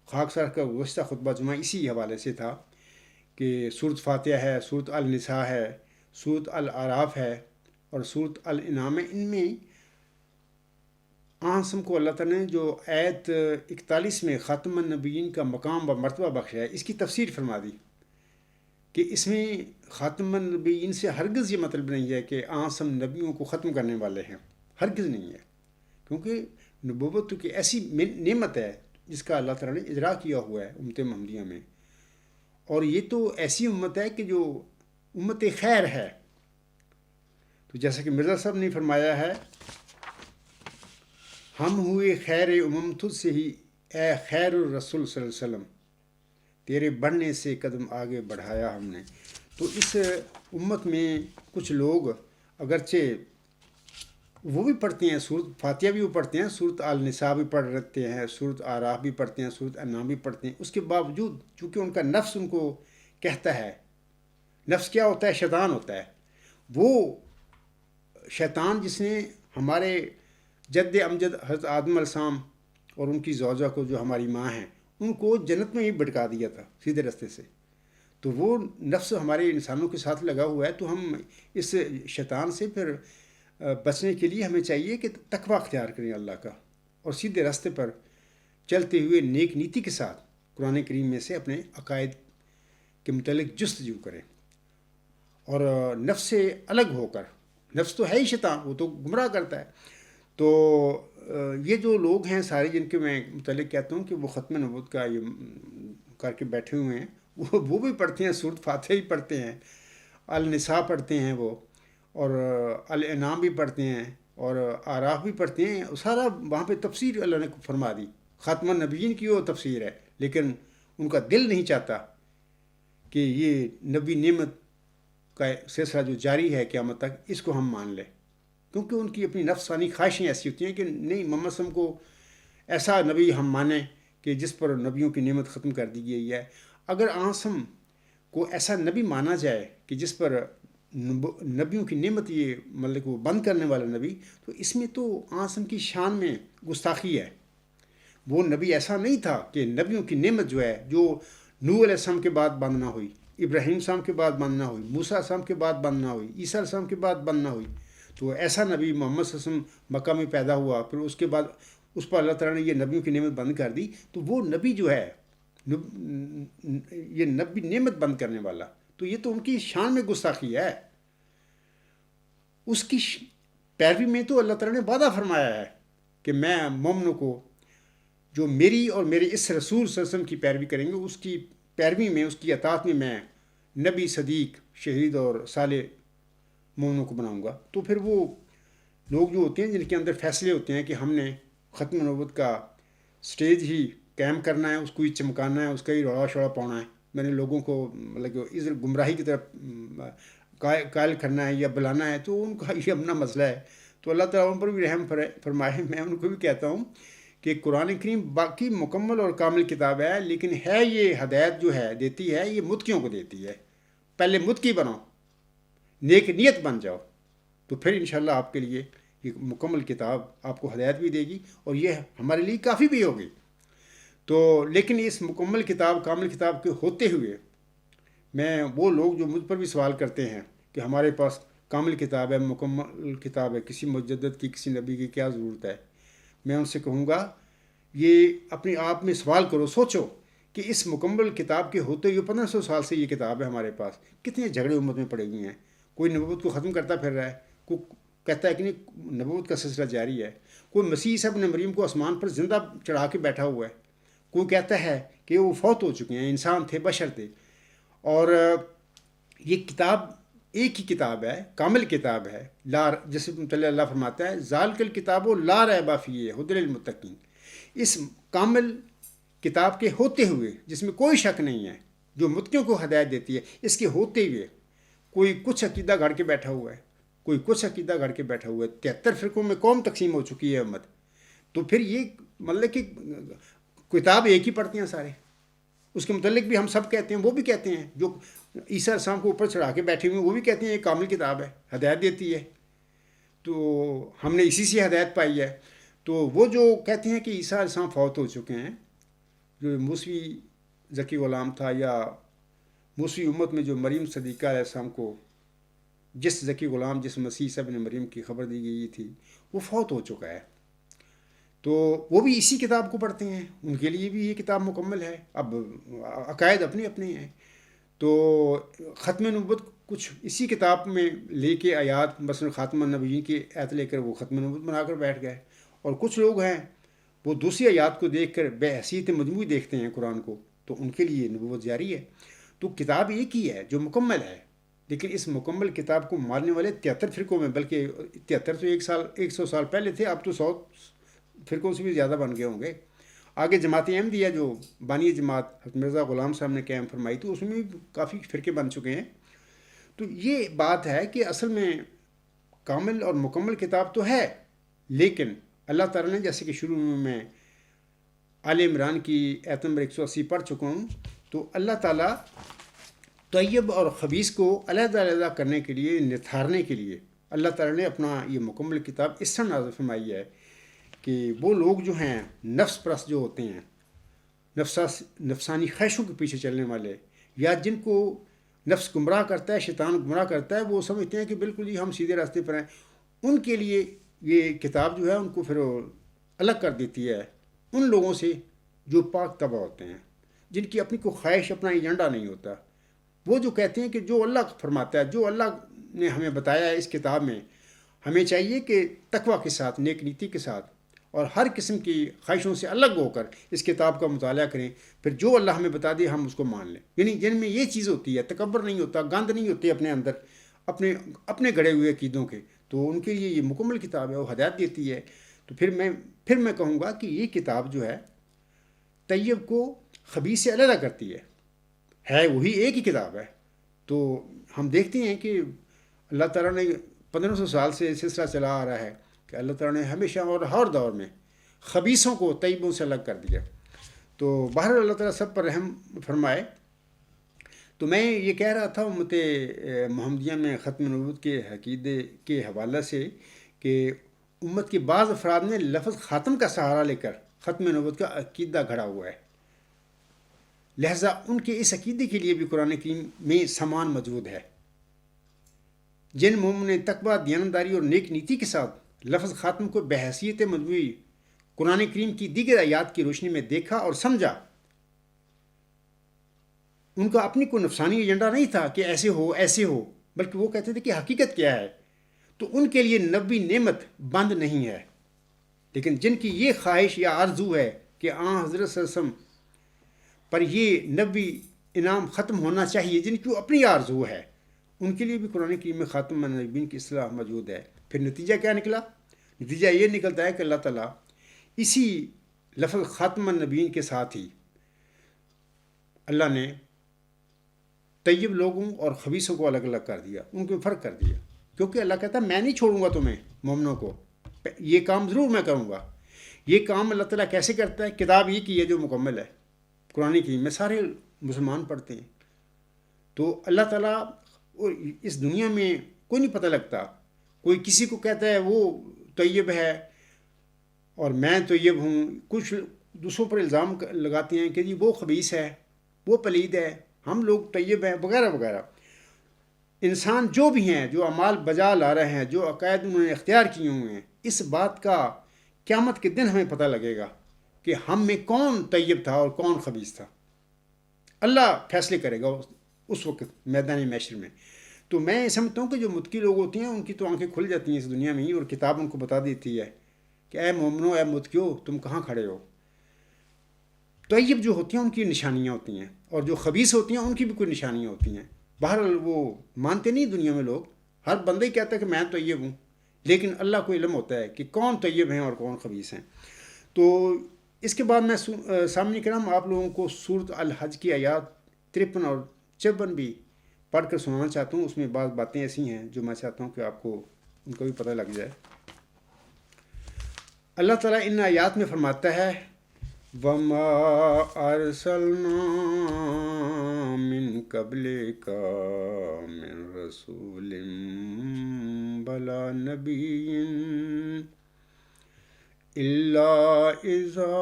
خاکسار کا گزشتہ خطبہ جمعہ اسی حوالے سے تھا کہ سورۃ فاتحہ ہے، سورۃ النساء ہے، سورۃ الاعراف ہے، اور سورۃ الانعام ہے۔ ان میں آہنگ کو اللہ تعالیٰ نے جو آیت 41 میں خاتم النبیین کا مقام و مرتبہ بخشا ہے، اس کی تفسیر فرما دی کہ اس میں خاتم النبیین سے ہرگز یہ مطلب نہیں ہے کہ آسم نبیوں کو ختم کرنے والے ہیں، ہرگز نہیں ہے، کیونکہ نبوت تو کہ ایسی نعمت ہے جس کا اللہ تعالیٰ نے اجرا کیا ہوا ہے امت محمدیہ میں، اور یہ تو ایسی امت ہے کہ جو امت خیر ہے۔ تو جیسا کہ مرزا صاحب نے فرمایا ہے، ہم ہوئے خیر امم تجھ سے ہی اے خیر الرسول صلی اللہ علیہ وسلم، تیرے بڑھنے سے قدم آگے بڑھایا ہم نے۔ تو اس امت میں کچھ لوگ اگرچہ وہ بھی پڑھتے ہیں، سورۃ فاتحہ بھی وہ پڑھتے ہیں، سورۃ النساء بھی پڑھ رہتے ہیں، سورۃ اعراف بھی پڑھتے ہیں، سورۃ انعام بھی پڑھتے ہیں، اس کے باوجود چونکہ ان کا نفس ان کو کہتا ہے، نفس کیا ہوتا ہے؟ شیطان ہوتا ہے۔ وہ شیطان جس نے ہمارے جد امجد حضرت آدم علیہ السلام اور ان کی زوجہ کو جو ہماری ماں ہیں ان کو جنت میں ہی بھٹکا دیا تھا سیدھے راستے سے، تو وہ نفس ہمارے انسانوں کے ساتھ لگا ہوا ہے۔ تو ہم اس شیطان سے پھر بچنے کے لیے ہمیں چاہیے کہ تقویٰ اختیار کریں اللہ کا، اور سیدھے راستے پر چلتے ہوئے نیک نیتی کے ساتھ قرآن کریم میں سے اپنے عقائد کے متعلق جستجو کریں، اور نفس سے الگ ہو کر، نفس تو ہے ہی شیطان، وہ تو گمراہ کرتا ہے۔ تو یہ جو لوگ ہیں سارے جن کے میں متعلق کہتا ہوں کہ وہ ختم نبوت کا یہ کر کے بیٹھے ہوئے ہیں، وہ بھی پڑھتے ہیں، سورۃ فاتحہ بھی پڑھتے ہیں، النساء پڑھتے ہیں وہ، اور الانعام بھی پڑھتے ہیں، اور اعراف بھی پڑھتے ہیں، سارا وہاں پہ تفسیر اللہ نے فرما دی، خاتم النبیین کی وہ تفسیر ہے، لیکن ان کا دل نہیں چاہتا کہ یہ نبی نعمت کا سلسلہ جو جاری ہے قیامت تک، اس کو ہم مان لیں، کیونکہ ان کی اپنی نفسانی خواہشیں ایسی ہوتی ہیں کہ نہیں، محمد صلی اللہ علیہ وسلم کو ایسا نبی ہم مانیں کہ جس پر نبیوں کی نعمت ختم کر دی گئی ہے۔ اگر آنسم کو ایسا نبی مانا جائے کہ جس پر نبیوں کی نعمت یہ مطلب کہ وہ بند کرنے والا نبی، تو اس میں تو آنسم کی شان میں گستاخی ہے۔ وہ نبی ایسا نہیں تھا کہ نبیوں کی نعمت جو ہے، جو نوح علیہ السلام کے بعد بند نہ ہوئی، ابراہیم السلام کے بعد بند نہ ہوئی، موسیٰ علیہ السلام کے بعد بند نہ ہوئی، عیسیٰ علیہ السلام کے بعد بند نہ ہوئی، تو ایسا نبی محمد صلی اللہ علیہ وسلم مکہ میں پیدا ہوا، پھر اس کے بعد اس پر اللہ تعالیٰ نے یہ نبیوں کی نعمت بند کر دی، تو وہ نبی جو ہے یہ نبی نعمت بند کرنے والا، تو یہ تو ان کی شان میں گستاخی ہے۔ اس کی پیروی میں تو اللہ تعالیٰ نے وعدہ فرمایا ہے کہ میں مومنوں کو جو میری اور میرے اس رسول صلی اللہ علیہ وسلم کی پیروی کریں گے، اس کی پیروی میں، اس کی اطاعت میں نبی، صدیق، شہید اور صالح مومنوں کو بناؤں گا۔ تو پھر وہ لوگ جو ہوتے ہیں جن کے اندر فیصلے ہوتے ہیں کہ ہم نے ختم نبوت کا سٹیج ہی قائم کرنا ہے، اس کو ہی چمکانا ہے، اس کا ہی روڑا شوڑا پاؤنا ہے، میں نے لوگوں کو مطلب کہ اس گمراہی کی طرف قائل کرنا ہے یا بلانا ہے، تو ان کا یہ اپنا مسئلہ ہے۔ تو اللہ تعالیٰ ان پر بھی رحم فرمائے۔ میں ان کو بھی کہتا ہوں کہ قرآن کریم باقی مکمل اور کامل کتاب ہے، لیکن ہے یہ ہدایت جو ہے دیتی ہے، یہ متقیوں کو دیتی ہے۔ پہلے متقی بنو، نیک نیت بن جاؤ، تو پھر انشاءاللہ آپ کے لیے یہ مکمل کتاب آپ کو ہدایت بھی دے گی، اور یہ ہمارے لیے کافی بھی ہوگی۔ تو لیکن اس مکمل کتاب، کامل کتاب کے ہوتے ہوئے، میں وہ لوگ جو مجھ پر بھی سوال کرتے ہیں کہ ہمارے پاس کامل کتاب ہے، مکمل کتاب ہے، کسی مجدد کی، کسی نبی کی کیا ضرورت ہے، میں ان سے کہوں گا یہ اپنے آپ میں سوال کرو، سوچو کہ اس مکمل کتاب کے ہوتے ہوئے 1500 سال سے یہ کتاب ہے ہمارے پاس، کتنے جھگڑے امت میں پڑے ہوئے ہیں۔ کوئی نبوت کو ختم کرتا پھر رہا ہے، کوئی کہتا ہے کہ نہیں نبوت کا سلسلہ جاری ہے، کوئی مسیح عیسیٰ ابن مریم کو آسمان پر زندہ چڑھا کے بیٹھا ہوا ہے، کوئی کہتا ہے کہ وہ فوت ہو چکے ہیں، انسان تھے، بشر تھے۔ اور یہ کتاب ایک ہی کتاب ہے، کامل کتاب ہے، جس مطلع اللہ فرماتا ہے ذالک الکتاب لا ریب فیہ ھدی للمتقین۔ اس کامل کتاب کے ہوتے ہوئے، جس میں کوئی شک نہیں ہے، جو متقیوں کو ہدایت دیتی ہے، اس کے ہوتے ہوئے کوئی کچھ عقیدہ گھڑ کے بیٹھا ہوا ہے، کوئی کچھ عقیدہ گھڑ کے بیٹھا ہوا ہے۔ 73 فرقوں میں قوم تقسیم ہو چکی ہے امت، تو پھر یہ مطلب کہ کتاب ایک ہی پڑھتے ہیں سارے۔ اس کے متعلق بھی ہم سب کہتے ہیں، وہ بھی کہتے ہیں، جو عیسیٰ السلام کو اوپر چڑھا کے بیٹھے ہوئے ہیں وہ بھی کہتے ہیں یہ کامل کتاب ہے، ہدایت دیتی ہے، تو ہم نے اسی سے ہدایت پائی ہے۔ تو وہ جو کہتے ہیں کہ عیسیٰ علیہ السلام فوت ہو چکے ہیں، جو موسوی ذکی غلام تھا، یا موسوی امت میں جو مریم صدیقہ علیہ السلام کو جس ذکی غلام، جس مسیح عیسیٰ ابن مریم کی خبر دی گئی تھی، وہ فوت ہو چکا ہے، تو وہ بھی اسی کتاب کو پڑھتے ہیں، ان کے لیے بھی یہ کتاب مکمل ہے۔ اب عقائد اپنے اپنے ہیں، تو ختم نبوت کچھ اسی کتاب میں لے کے آیات، مثلا خاتم النبیین کی آیت لے کر وہ ختم نبوت بنا کر بیٹھ گئے، اور کچھ لوگ ہیں وہ دوسری آیات کو دیکھ کر بے حیثیت مجموعی دیکھتے ہیں قرآن کو، تو ان کے لیے نبوت جاری ہے۔ تو کتاب ایک ہی ہے جو مکمل ہے، لیکن اس مکمل کتاب کو ماننے والے 73 فرقوں میں، بلکہ 73 تو 100 سال پہلے تھے، اب تو 100 فرقوں سے بھی زیادہ بن گئے ہوں گے۔ آگے جماعت احمدیہ جو بانی جماعت حضرت مرزا غلام صاحب نے قائم فرمائی تھی، اس میں بھی کافی فرقے بن چکے ہیں۔ تو یہ بات ہے کہ اصل میں کامل اور مکمل کتاب تو ہے، لیکن اللہ تعالیٰ نے، جیسے کہ شروع میں آل عمران کی آیت نمبر 180 پڑھ چکا ہوں، تو اللہ تعالیٰ طیب اور خبیث کو علیحدہ علیحدہ کرنے کے لیے، نتھارنے کے لیے اللہ تعالیٰ نے اپنا یہ مکمل کتاب اس طرح نازل فرمائی ہے کہ وہ لوگ جو ہیں نفس پرست جو ہوتے ہیں، نفسانی خواہشوں کے پیچھے چلنے والے، یا جن کو نفس گمراہ کرتا ہے، شیطان گمراہ کرتا ہے، وہ سمجھتے ہیں کہ بالکل ہی ہم سیدھے راستے پر ہیں، ان کے لیے یہ کتاب جو ہے ان کو پھر الگ کر دیتی ہے ان لوگوں سے جو پاک طبع ہوتے ہیں، جن کی اپنی کوئی خواہش، اپنا ایجنڈا نہیں ہوتا۔ وہ جو کہتے ہیں کہ جو اللہ فرماتا ہے، جو اللہ نے ہمیں بتایا ہے اس کتاب میں، ہمیں چاہیے کہ تقویٰ کے ساتھ، نیک نیتی کے ساتھ، اور ہر قسم کی خواہشوں سے الگ ہو کر اس کتاب کا مطالعہ کریں، پھر جو اللہ ہمیں بتا دے ہم اس کو مان لیں۔ یعنی جن میں یہ چیز ہوتی ہے، تکبر نہیں ہوتا، گند نہیں ہوتی اپنے اندر، اپنے گڑے ہوئے عقیدوں کے، تو ان کے لیے یہ مکمل کتاب ہے، وہ ہدایت دیتی ہے۔ تو پھر میں کہوں گا کہ یہ کتاب جو ہے طیب کو خبیث سے علیحدہ کرتی ہے وہی ایک ہی کتاب ہے، تو ہم دیکھتے ہیں کہ اللہ تعالیٰ نے 1500 سال سے سلسلہ چلا آ رہا ہے کہ اللہ تعالیٰ نے ہمیشہ اور ہر دور میں خبیثوں کو طیبوں سے الگ کر دیا. تو بہرحال اللہ تعالیٰ سب پر رحم فرمائے. تو میں یہ کہہ رہا تھا امت محمدیہ میں ختم نبوت کے عقیدے کے حوالہ سے کہ امت کے بعض افراد نے لفظ خاتم کا سہارا لے کر ختم نبوت کا عقیدہ گھڑا ہوا ہے. لہٰذا ان کے اس عقیدے کے لیے بھی قرآن کریم میں سامان موجود ہے. جن مومن نے تقویٰ، دیانتداری اور نیک نیتی کے ساتھ لفظ خاتم کو بحیثیت مجموعی قرآن کریم کی دیگر آیات کی روشنی میں دیکھا اور سمجھا، ان کا اپنی کوئی نفسانی ایجنڈا نہیں تھا کہ ایسے ہو، بلکہ وہ کہتے تھے کہ حقیقت کیا ہے. تو ان کے لیے نبوی نعمت بند نہیں ہے. لیکن جن کی یہ خواہش یا آرزو ہے کہ حضرت صلی اللہ علیہ وسلم پر یہ نبوی انعام ختم ہونا چاہیے، جن کی اپنی آرزو ہے، ان کے لیے بھی قرآن کریم میں خاتم النبیین کی اصطلاح موجود ہے. پھر نتیجہ کیا نکلا؟ نتیجہ یہ نکلتا ہے کہ اللہ تعالیٰ اسی لفظ خاتم النبیین کے ساتھ ہی اللہ نے طیب لوگوں اور خبیثوں کو الگ الگ کر دیا، ان کو فرق کر دیا. کیونکہ اللہ کہتا ہے میں نہیں چھوڑوں گا تمہیں مومنوں کو، یہ کام ضرور میں کروں گا. یہ کام اللہ تعالیٰ کیسے کرتا ہے؟ کتاب یہ کی ہے جو مکمل ہے، قرآن کی میں سارے مسلمان پڑھتے ہیں. تو اللہ تعالیٰ اس دنیا میں کوئی نہیں پتہ لگتا. کوئی کسی کو کہتا ہے وہ طیب ہے اور میں طیب ہوں، کچھ دوسروں پر الزام لگاتے ہیں کہ جی وہ خبیث ہے، وہ پلید ہے، ہم لوگ طیب ہیں، وغیرہ وغیرہ. انسان جو بھی ہیں، جو اعمال بجا لا رہے ہیں، جو عقائد انہوں نے اختیار کیے ہوئے ہیں، اس بات کا قیامت کے دن ہمیں پتہ لگے گا کہ ہم میں کون طیب تھا اور کون خبیث تھا. اللہ فیصلے کرے گا اس وقت میدان محشر میں. تو میں سمجھتا ہوں کہ جو متقی لوگ ہوتے ہیں ان کی تو آنکھیں کھل جاتی ہیں اس دنیا میں ہی، اور کتاب ان کو بتا دیتی ہے کہ اے مومنو، اے متقیو، تم کہاں کھڑے ہو. طیب جو ہوتی ہیں ان کی نشانیاں ہوتی ہیں، اور جو خبیث ہوتی ہیں ان کی بھی کوئی نشانیاں ہوتی ہیں. بہرحال وہ مانتے نہیں دنیا میں لوگ، ہر بندہ ہی کہتا ہے کہ میں طیب ہوں، لیکن اللہ کو علم ہوتا ہے کہ کون طیب ہیں اور کون خبیث ہیں. تو اس کے بعد میں سامنے کرام آپ لوگوں کو سورۃ الحج کی آیات 53 اور 54 بھی پڑھ کر سنانا چاہتا ہوں. اس میں بعض باتیں ایسی ہیں جو میں چاہتا ہوں کہ آپ کو ان کا بھی پتہ لگ جائے. اللہ تعالیٰ ان آیات میں فرماتا ہے وَمَا أَرْسَلْنَا مِن قَبْلِكَ مِن رَّسُولٍ وَلَا نَبِيٍّ إِلَّا إِذَا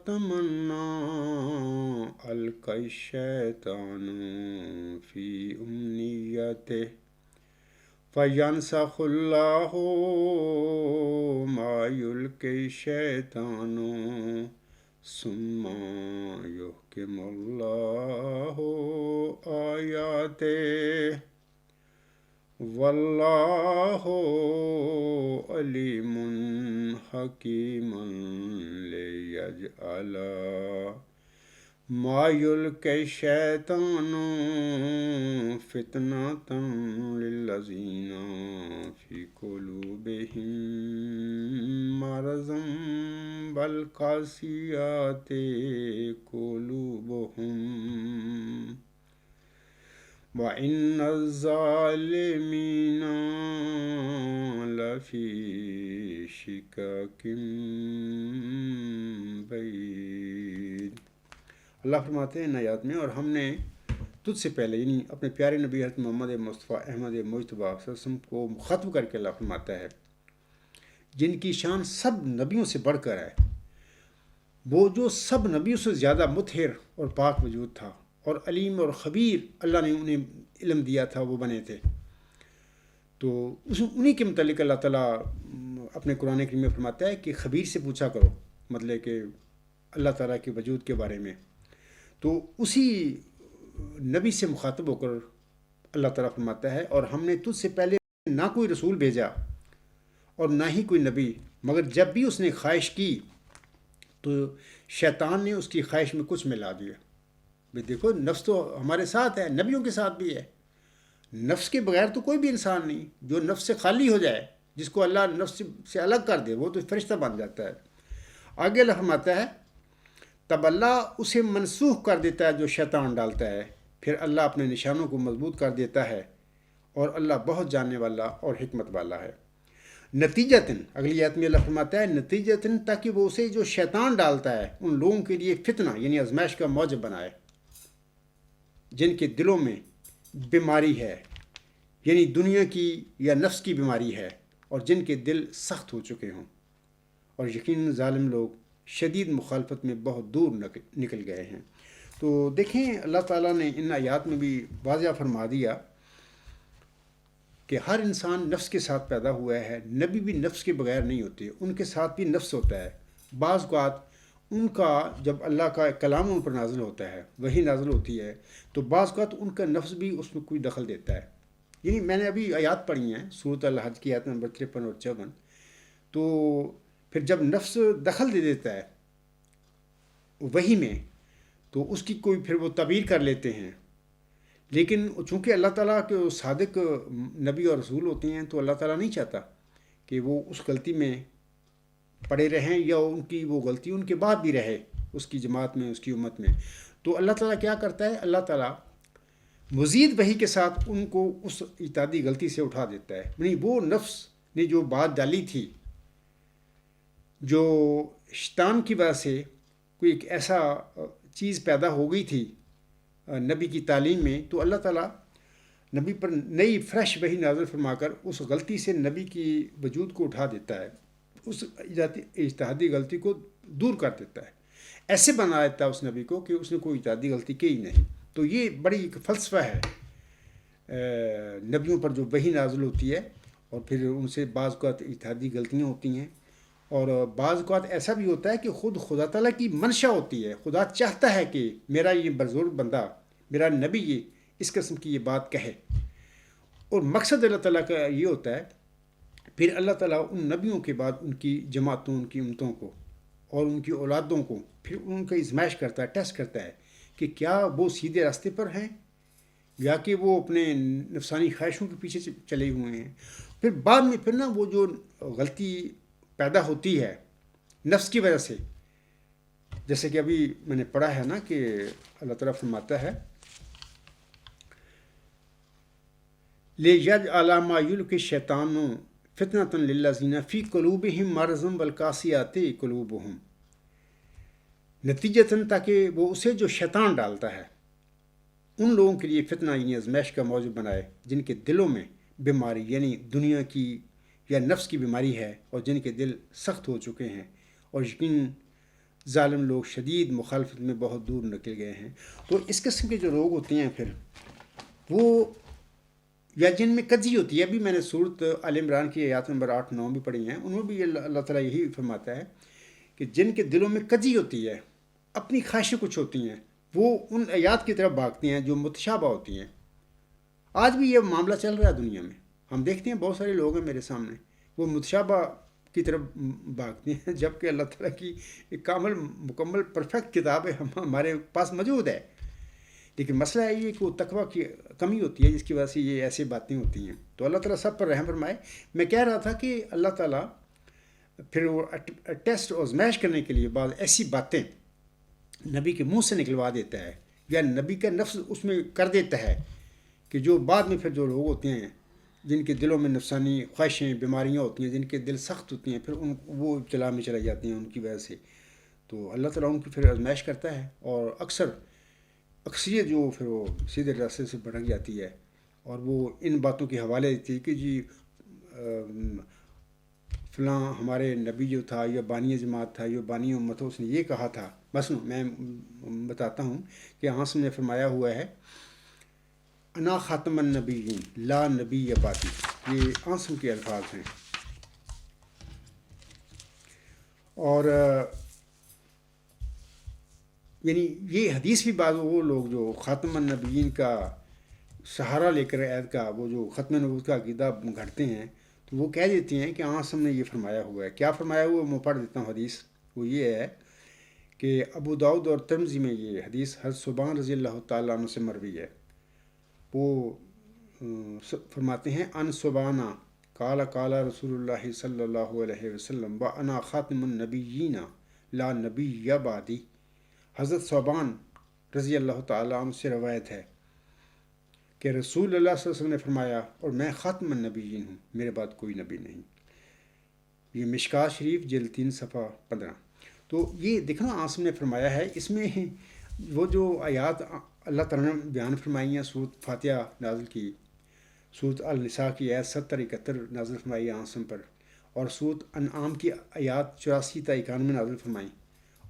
تَمَنَّىٰ أَلْقَى الشَّيْطَانُ فِي أُمْنِيَّتِهِ فَيَنسَخُ اللَّهُ مَا يُلْقِي الشَّيْطَانُ ثُمَّ يُحْكِمُ اللَّهُ آيَاتِهِ وَاللَّهُ عَلِيمٌ حَكِيمٌ لِيَجْعَلَ مَا يُلْقِي الشَّيْطَانُ فِتْنَةً لِلَّذِينَ فِي قُلُوبِهِم مَّرَضٌ وَالْقَاسِيَاتِ قُلُوبُهُمْ وَإِنَّ الظَّالِمِينَ لَفِي شِقَاقٍ بَعِيدٍ. اللہ فرماتے ہیں آیات میں، اور ہم نے تجھ سے پہلے یعنی اپنے پیارے نبی حضرت محمد مصطفیٰ احمد مجتبیٰ صلی اللہ علیہ وسلم کو مخاطب کر کے اللہ فرماتا ہے جن کی شان سب نبیوں سے بڑھ کر ہے، وہ جو سب نبیوں سے زیادہ مطہر اور پاک وجود تھا، اور علیم اور خبیر اللہ نے انہیں علم دیا تھا، وہ بنے تھے. تو انہی کے متعلق اللہ تعالیٰ اپنے قرآن کریم میں فرماتا ہے کہ خبیر سے پوچھا کرو، مطلب کہ اللہ تعالیٰ کے وجود کے بارے میں. تو اسی نبی سے مخاطب ہو کر اللہ تعالیٰ فرماتا ہے اور ہم نے تجھ سے پہلے نہ کوئی رسول بھیجا اور نہ ہی کوئی نبی، مگر جب بھی اس نے خواہش کی تو شیطان نے اس کی خواہش میں کچھ ملا دیا. بھائی دیکھو، نفس تو ہمارے ساتھ ہے، نبیوں کے ساتھ بھی ہے. نفس کے بغیر تو کوئی بھی انسان نہیں. جو نفس سے خالی ہو جائے، جس کو اللہ نفس سے الگ کر دے، وہ تو فرشتہ بن جاتا ہے. آگے اللہ فرماتا ہے تب اللہ اسے منسوخ کر دیتا ہے جو شیطان ڈالتا ہے، پھر اللہ اپنے نشانوں کو مضبوط کر دیتا ہے، اور اللہ بہت جاننے والا اور حکمت والا ہے۔ نتیجتاً اگلی آیت میں اللہ فرماتا ہے نتیجتاً تاکہ وہ اسے جو شیطان ڈالتا ہے ان لوگوں کے لیے فتنہ یعنی آزمائش کا موجب بنائے جن کے دلوں میں بیماری ہے، یعنی دنیا کی یا نفس کی بیماری ہے، اور جن کے دل سخت ہو چکے ہوں، اور یقیناً ظالم لوگ شدید مخالفت میں بہت دور نکل گئے ہیں۔ تو دیکھیں اللہ تعالیٰ نے ان آیات میں بھی واضح فرما دیا کہ ہر انسان نفس کے ساتھ پیدا ہوا ہے، نبی بھی نفس کے بغیر نہیں ہوتے، ان کے ساتھ بھی نفس ہوتا ہے۔ بعض اوقات ان کا جب اللہ کا کلام ان پر نازل ہوتا ہے، وہی نازل ہوتی ہے، تو بعض اوقات ان کا نفس بھی اس میں کوئی دخل دیتا ہے۔ یعنی میں نے ابھی آیات پڑھی ہیں سورۃ الحج کی آیت نمبر 53 اور 54، تو پھر جب نفس دخل دے دیتا ہے وہی میں، تو اس کی کوئی پھر وہ تعبیر کر لیتے ہیں، لیکن چونکہ اللہ تعالیٰ کے صادق نبی اور رسول ہوتے ہیں تو اللہ تعالیٰ نہیں چاہتا کہ وہ اس غلطی میں پڑے رہیں، یا ان کی وہ غلطی ان کے بعد بھی رہے اس کی جماعت میں، اس کی امت میں۔ تو اللہ تعالیٰ کیا کرتا ہے، اللہ تعالیٰ مزید وحی کے ساتھ ان کو اس ارتدادی غلطی سے اٹھا دیتا ہے۔ یعنی وہ نفس نے جو بات ڈالی تھی، جو شیطان کی وجہ سے کوئی ایک ایسا چیز پیدا ہو گئی تھی نبی کی تعلیم میں، تو اللہ تعالیٰ نبی پر نئی فریش وحی نازل فرما کر اس غلطی سے نبی کی وجود کو اٹھا دیتا ہے، اس اجتہادی غلطی کو دور کر دیتا ہے، ایسے بنا دیتا ہے اس نبی کو کہ اس نے کوئی اجتہادی غلطی کی ہی نہیں۔ تو یہ بڑی ایک فلسفہ ہے نبیوں پر جو وحی نازل ہوتی ہے، اور پھر ان سے بعض اوقات اجتہادی غلطیاں ہوتی ہیں، اور بعض اوقات ایسا بھی ہوتا ہے کہ خود خدا تعالیٰ کی منشا ہوتی ہے، خدا چاہتا ہے کہ میرا یہ بزرگ بندہ، میرا نبی یہ اس قسم کی یہ بات کہے، اور مقصد اللہ تعالیٰ کا یہ ہوتا ہے پھر اللہ تعالیٰ ان نبیوں کے بعد ان کی جماعتوں، ان کی امتوں کو اور ان کی اولادوں کو پھر ان کا آزمائش کرتا ہے، ٹیسٹ کرتا ہے کہ کیا وہ سیدھے راستے پر ہیں یا کہ وہ اپنے نفسانی خواہشوں کے پیچھے چلے ہوئے ہیں۔ پھر بعد میں پھر نا وہ جو غلطی پیدا ہوتی ہے نفس کی وجہ سے، جیسے کہ ابھی میں نے پڑھا ہے نا کہ اللہ تعالیٰ فرماتا ہے لِيَجْعَلَ مَا يُلْقِي الشَّيْطَانُ فِتْنَةً لِلَّذِينَ فِي قُلُوبِهِم مَّرَضٌ وَالْقَاسِيَةِ قُلُوبُهُم، نتیجتاً تاکہ وہ اسے جو شیطان ڈالتا ہے ان لوگوں کے لیے فتنہ یعنی آزمائش کا موضوع بنائے جن کے دلوں میں بیماری یعنی دنیا کی یا نفس کی بیماری ہے، اور جن کے دل سخت ہو چکے ہیں، اور یقین ظالم لوگ شدید مخالفت میں بہت دور نکل گئے ہیں۔ تو اس قسم کے جو لوگ ہوتے ہیں پھر وہ یا جن میں کجی ہوتی ہے، ابھی میں نے سورۃ آل عمران کی آیات نمبر 8 9 بھی پڑھی ہیں، ان میں بھی اللہ تعالیٰ یہی فرماتا ہے کہ جن کے دلوں میں کجی ہوتی ہے، اپنی خواہشیں کچھ ہوتی ہیں، وہ ان آیات کی طرف بھاگتے ہیں جو متشابہ ہوتی ہیں۔ آج بھی یہ معاملہ چل رہا ہے دنیا میں، ہم دیکھتے ہیں بہت سارے لوگ ہیں میرے سامنے، وہ متشابہ کی طرف بھاگتے ہیں، جبکہ اللہ تعالیٰ کی ایک کامل مکمل پرفیکٹ کتاب ہمارے پاس موجود ہے، لیکن مسئلہ ہے یہ کہ وہ تقویٰ کی کمی ہوتی ہے جس کی وجہ سے یہ ایسی باتیں ہوتی ہیں۔ تو اللہ تعالیٰ سب پر رحم فرمائے۔ میں کہہ رہا تھا کہ اللہ تعالیٰ پھر وہ ٹیسٹ اور آزمائش کرنے کے لیے بعض ایسی باتیں نبی کے منہ سے نکلوا دیتا ہے، یا نبی کا نفس اس میں کر دیتا ہے کہ جو بعد میں پھر جو لوگ ہوتے ہیں جن کے دلوں میں نفسانی خواہشیں بیماریاں ہوتی ہیں، جن کے دل سخت ہوتی ہیں، پھر وہ ابتلا میں چلے جاتے ہیں ان کی وجہ سے۔ تو اللہ تعالیٰ ان کی پھر آزمائش کرتا ہے، اور اکثریت جو پھر وہ سیدھے راستے سے بھٹک جاتی ہے، اور وہ ان باتوں کے حوالے دیتی ہے کہ جی فلاں ہمارے نبی جو تھا یا بانی جماعت تھا یا بانی امت ہو، اس نے یہ کہا تھا۔ مثلا میں بتاتا ہوں کہ عاصم نے فرمایا ہوا ہے انا خاتم النبیین لا نبی بعدی، یہ عاصم کے الفاظ ہیں۔ اور یعنی یہ حدیث بھی بعض وہ لوگ جو خاتم النبیین کا سہارا لے کر عید کا وہ جو ختم نبوت کا عقیدہ گھڑتے ہیں، تو وہ کہہ دیتے ہیں کہ عاصم نے یہ فرمایا ہوا ہے۔ کیا فرمایا ہوا ہے میں پڑھ دیتا ہوں حدیث۔ وہ یہ ہے کہ ابو داؤد اور ترمذی میں یہ حدیث حضرت ثوبان رضی اللہ تعالیٰ عنہ سے مروی ہے۔ وہ فرماتے ہیں ان ثوبانہ قال قال رسول اللہ صلی اللہ علیہ وسلم وانا خاتم النبیین لا نبی بعدی۔ حضرت ثوبان رضی اللہ تعالیٰ عنہ سے روایت ہے کہ رسول اللہ صلی اللہ علیہ وسلم نے فرمایا اور میں خاتم النبیین ہوں، میرے بعد کوئی نبی نہیں۔ یہ مشکات شریف جلد 3 صفحہ 15۔ تو یہ دیکھنا عاصم نے فرمایا ہے، اس میں وہ جو آیات اللہ تعالیٰ نے بیان فرمائی ہیں، سورۃ فاتحہ نازل کی، سورۃ النساء کی آیت 70-71 نازل فرمائی عاصم پر، اور سورۃ انعام کی آیات 84 تا 91 نازل فرمائی،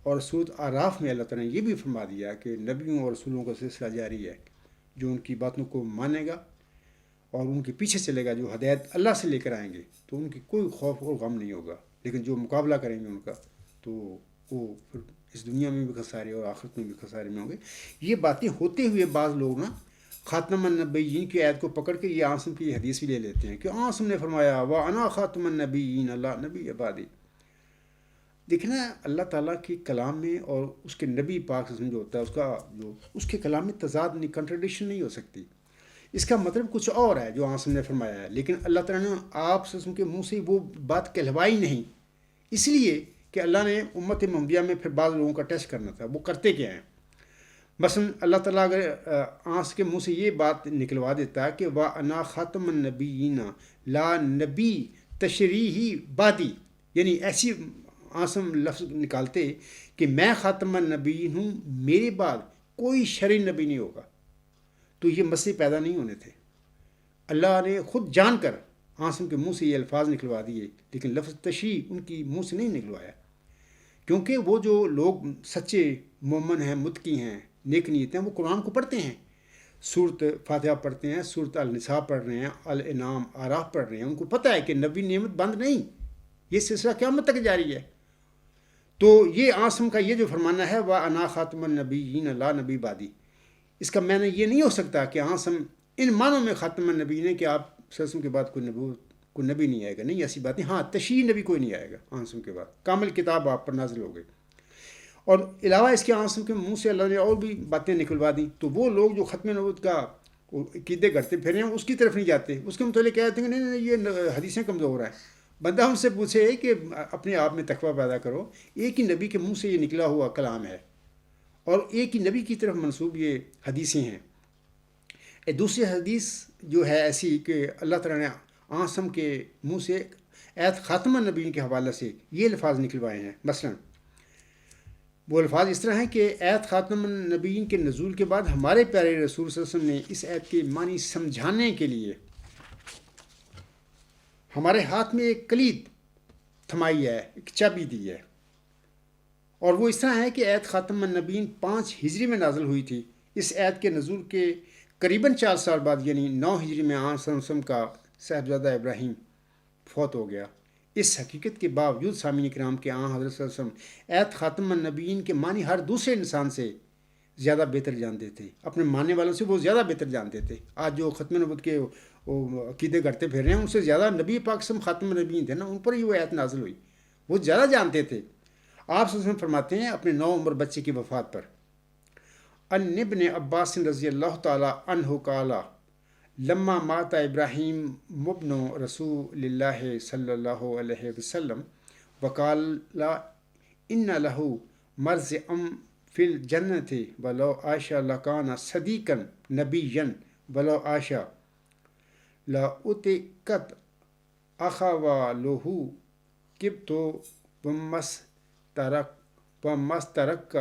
اور سورۃ اعراف میں اللہ تعالیٰ نے یہ بھی فرما دیا کہ نبیوں اور رسولوں کا سلسلہ جاری ہے، جو ان کی باتوں کو مانے گا اور ان کے پیچھے چلے گا، جو ہدایت اللہ سے لے کر آئیں گے، تو ان کی کوئی خوف اور غم نہیں ہوگا، لیکن جو مقابلہ کریں گے ان کا، تو وہ پھر اس دنیا میں بھی خسارے اور آخرت میں بھی خسارے میں ہوں گے۔ یہ باتیں ہوتے ہوئے بعض لوگ نا خاتم النبیین کی آیت کو پکڑ کے یہ عاصم کی حدیث بھی لے لیتے ہیں کہ عاصم نے فرمایا وَأَنَا خَاتِمُ النَّبِيِّينَ، اللہ نبی عبادی۔ دیکھنا اللہ تعالیٰ کے کلام میں اور اس کے نبی پاک سے جو ہوتا ہے، اس کے کلام میں تضاد نہیں، کنٹرڈکشن نہیں ہو سکتی۔ اس کا مطلب کچھ اور ہے جو عاصم نے فرمایا ہے، لیکن اللہ تعالیٰ نے آپ کے منہ سے وہ بات کہلوائی نہیں، اس لیے کہ اللہ نے امت محمدیہ میں پھر بعض لوگوں کا ٹیسٹ کرنا تھا، وہ کرتے کیا ہیں۔ مثلا اللہ تعالیٰ اگر آنس کے منہ سے یہ بات نکلوا دیتا کہ وَأَنَا خَاتِمُ النَّبِيِّينَ، لا نبی تشریحی بادی، یعنی ایسی عاصم لفظ نکالتے کہ میں خاتم النبیین ہوں، میرے بعد کوئی شرعی نبی نہیں ہوگا، تو یہ مسئلے پیدا نہیں ہونے تھے۔ اللہ نے خود جان کر عاصم کے منہ سے یہ الفاظ نکلوا دیے، لیکن لفظ تشریح ان کی منہ سے نہیں نکلوایا، کیونکہ وہ جو لوگ سچے مومن ہیں، متقی ہیں، نیک نیت ہیں، وہ قرآن کو پڑھتے ہیں، سورۃ فاتحہ پڑھتے ہیں، سورۃ النساء پڑھ رہے ہیں، الانعام اعراف پڑھ رہے ہیں، ان کو پتہ ہے کہ نبی نعمت بند نہیں، یہ سلسلہ قیامت تک جاری ہے۔ تو یہ عاصم کا یہ جو فرمانا ہے وَأَنَا خَاتِمُ النَّبِيِّينَ لا نبی بعدی، اس کا معنی یہ نہیں ہو سکتا کہ عاصم ان معنوں میں خاتم النبی نے کہ آپ وسلم کے بعد کوئی نبی نہیں آئے گا، نہیں ایسی بات نہیں۔ ہاں، تشریح نبی کوئی نہیں آئے گا عاصم کے بعد، کامل کتاب آپ پر نازل ہو گئی۔ اور علاوہ اس کے عاصم کے منہ سے اللہ نے اور بھی باتیں نکلوا دیں، تو وہ لوگ جو ختم نبوت کا عقیدے کرتے پھر ہیں اس کی طرف نہیں جاتے، اس کے متعلق کہتے ہیں کہ نہیں یہ حدیثیں کمزور ہیں۔ بندہ ان سے پوچھے کہ اپنے آپ میں تقویٰ پیدا کرو، ایک ہی نبی کے منہ سے یہ نکلا ہوا کلام ہے اور ایک ہی نبی کی طرف منسوب یہ حدیثیں ہیں۔ دوسری حدیث جو ہے ایسی کہ اللہ تعالیٰ نے عاصم کے منہ سے ایت خاتم النبیین کے حوالے سے یہ الفاظ نکلوائے ہیں۔ مثلا وہ الفاظ اس طرح ہیں کہ ایت خاتم النبیین کے نزول کے بعد ہمارے پیارے رسول صلی اللہ علیہ وسلم نے اس ایت کے معنی سمجھانے کے لیے ہمارے ہاتھ میں ایک کلید تھمائی ہے، ایک چابی دی ہے، اور وہ اس طرح ہے کہ ایت خاتم النبیین 5 ہجری میں نازل ہوئی تھی۔ اس ایت کے نزول کے قریباً 4 سال بعد یعنی 9 ہجری میں آن صلی اللہ علیہ وسلم کا صاحبزادہ ابراہیم فوت ہو گیا۔ اس حقیقت کے باوجود سامعین کرام کے آن حضرت صلی اللہ علیہ وسلم ایت خاتم النبیین کے معنی ہر دوسرے انسان سے زیادہ بہتر جانتے تھے، اپنے ماننے والوں سے وہ زیادہ بہتر جانتے تھے۔ آج جو ختم نبوت کے عقیدے کرتے پھر رہے ہیں، ان سے زیادہ نبی پاک صلی اللہ علیہ وسلم خاتم النبیین تھے نا، ان پر ہی وہ ایت نازل ہوئی، وہ زیادہ جانتے تھے۔ آپ صلی اللہ علیہ وسلم فرماتے ہیں اپنے 9 عمر بچے کی وفات پر، ان ابن عباس رضی اللہ تعالی عنہ قال لما مات ابراہیم مبن رسول اللہ صلی اللہ علیہ وسلم وقال ان لہ مرجعا فی الجنۃ ولو عاش لکان صدیقا نبیا ولو عاش لأتقت اخوالہ کبت ومسترک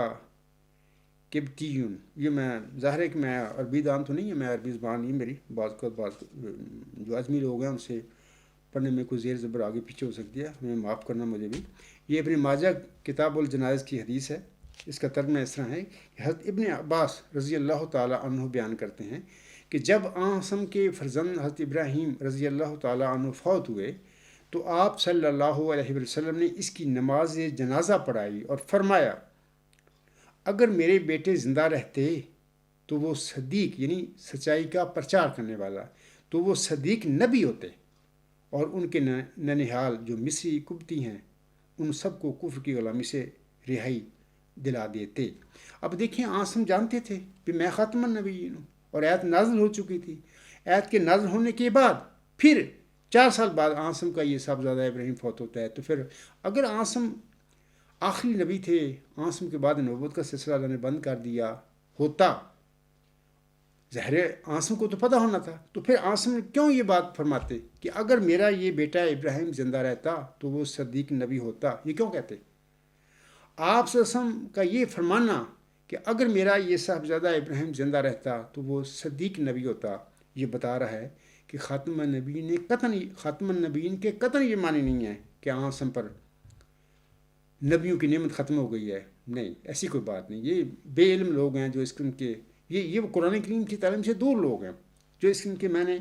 کبتیون۔ یہ میں ظاہر ہے کہ میں عربی دان تو نہیں ہے، میں عربی زبان نہیں میری، بعض جو عزمی لوگ ہیں ان سے پڑھنے میں کوئی زیر زبر آگے پیچھے ہو سکتی ہے، ہمیں معاف کرنا مجھے بھی۔ یہ ابن ماجہ کتاب الجنائز کی حدیث ہے، اس کا ترجمہ اس طرح ہے کہ حضرت ابن عباس رضی اللہ تعالی عنہ بیان کرتے ہیں کہ جب آنسم کے فرزند حضرت ابراہیم رضی اللہ تعالی عنہ فوت ہوئے تو آپ صلی اللہ علیہ وسلم نے اس کی نماز جنازہ پڑھائی اور فرمایا اگر میرے بیٹے زندہ رہتے تو وہ صدیق یعنی سچائی کا پرچار کرنے والا، تو وہ صدیق نبی ہوتے، اور ان کے ننہال جو مصری کبتی ہیں ان سب کو کفر کی غلامی سے رہائی دلا دیتے۔ اب دیکھیں عاصم جانتے تھے کہ میں خاتم النبیین ہوں، اور آیت نازل ہو چکی تھی۔ آیت کے نازل ہونے کے بعد پھر 4 سال بعد عاصم کا یہ صاحبزادہ ابراہیم فوت ہوتا ہے، تو پھر اگر عاصم آخری نبی تھے، عاصم کے بعد نبوت کا سلسلہ اللہ نے بند کر دیا ہوتا، ظاہر عاصم کو تو پتہ ہونا تھا، تو پھر عاصم کیوں یہ بات فرماتے کہ اگر میرا یہ بیٹا ابراہیم زندہ رہتا تو وہ صدیق نبی ہوتا؟ یہ کیوں کہتے؟ آپ صلی اللہ علیہ وسلم کا یہ فرمانا کہ اگر میرا یہ صاحبزادہ ابراہیم زندہ رہتا تو وہ صدیق نبی ہوتا، یہ بتا رہا ہے کہ خاتم النبیین نے خاتم النبیین کے قطعاً یہ معنی نہیں ہے کہ عاصم پر نبیوں کی نعمت ختم ہو گئی ہے. نہیں، ایسی کوئی بات نہیں. یہ بے علم لوگ ہیں جو اس قسم کے یہ قرآن کریم کی تعلیم سے دور لوگ ہیں جو اس قسم کے میں نے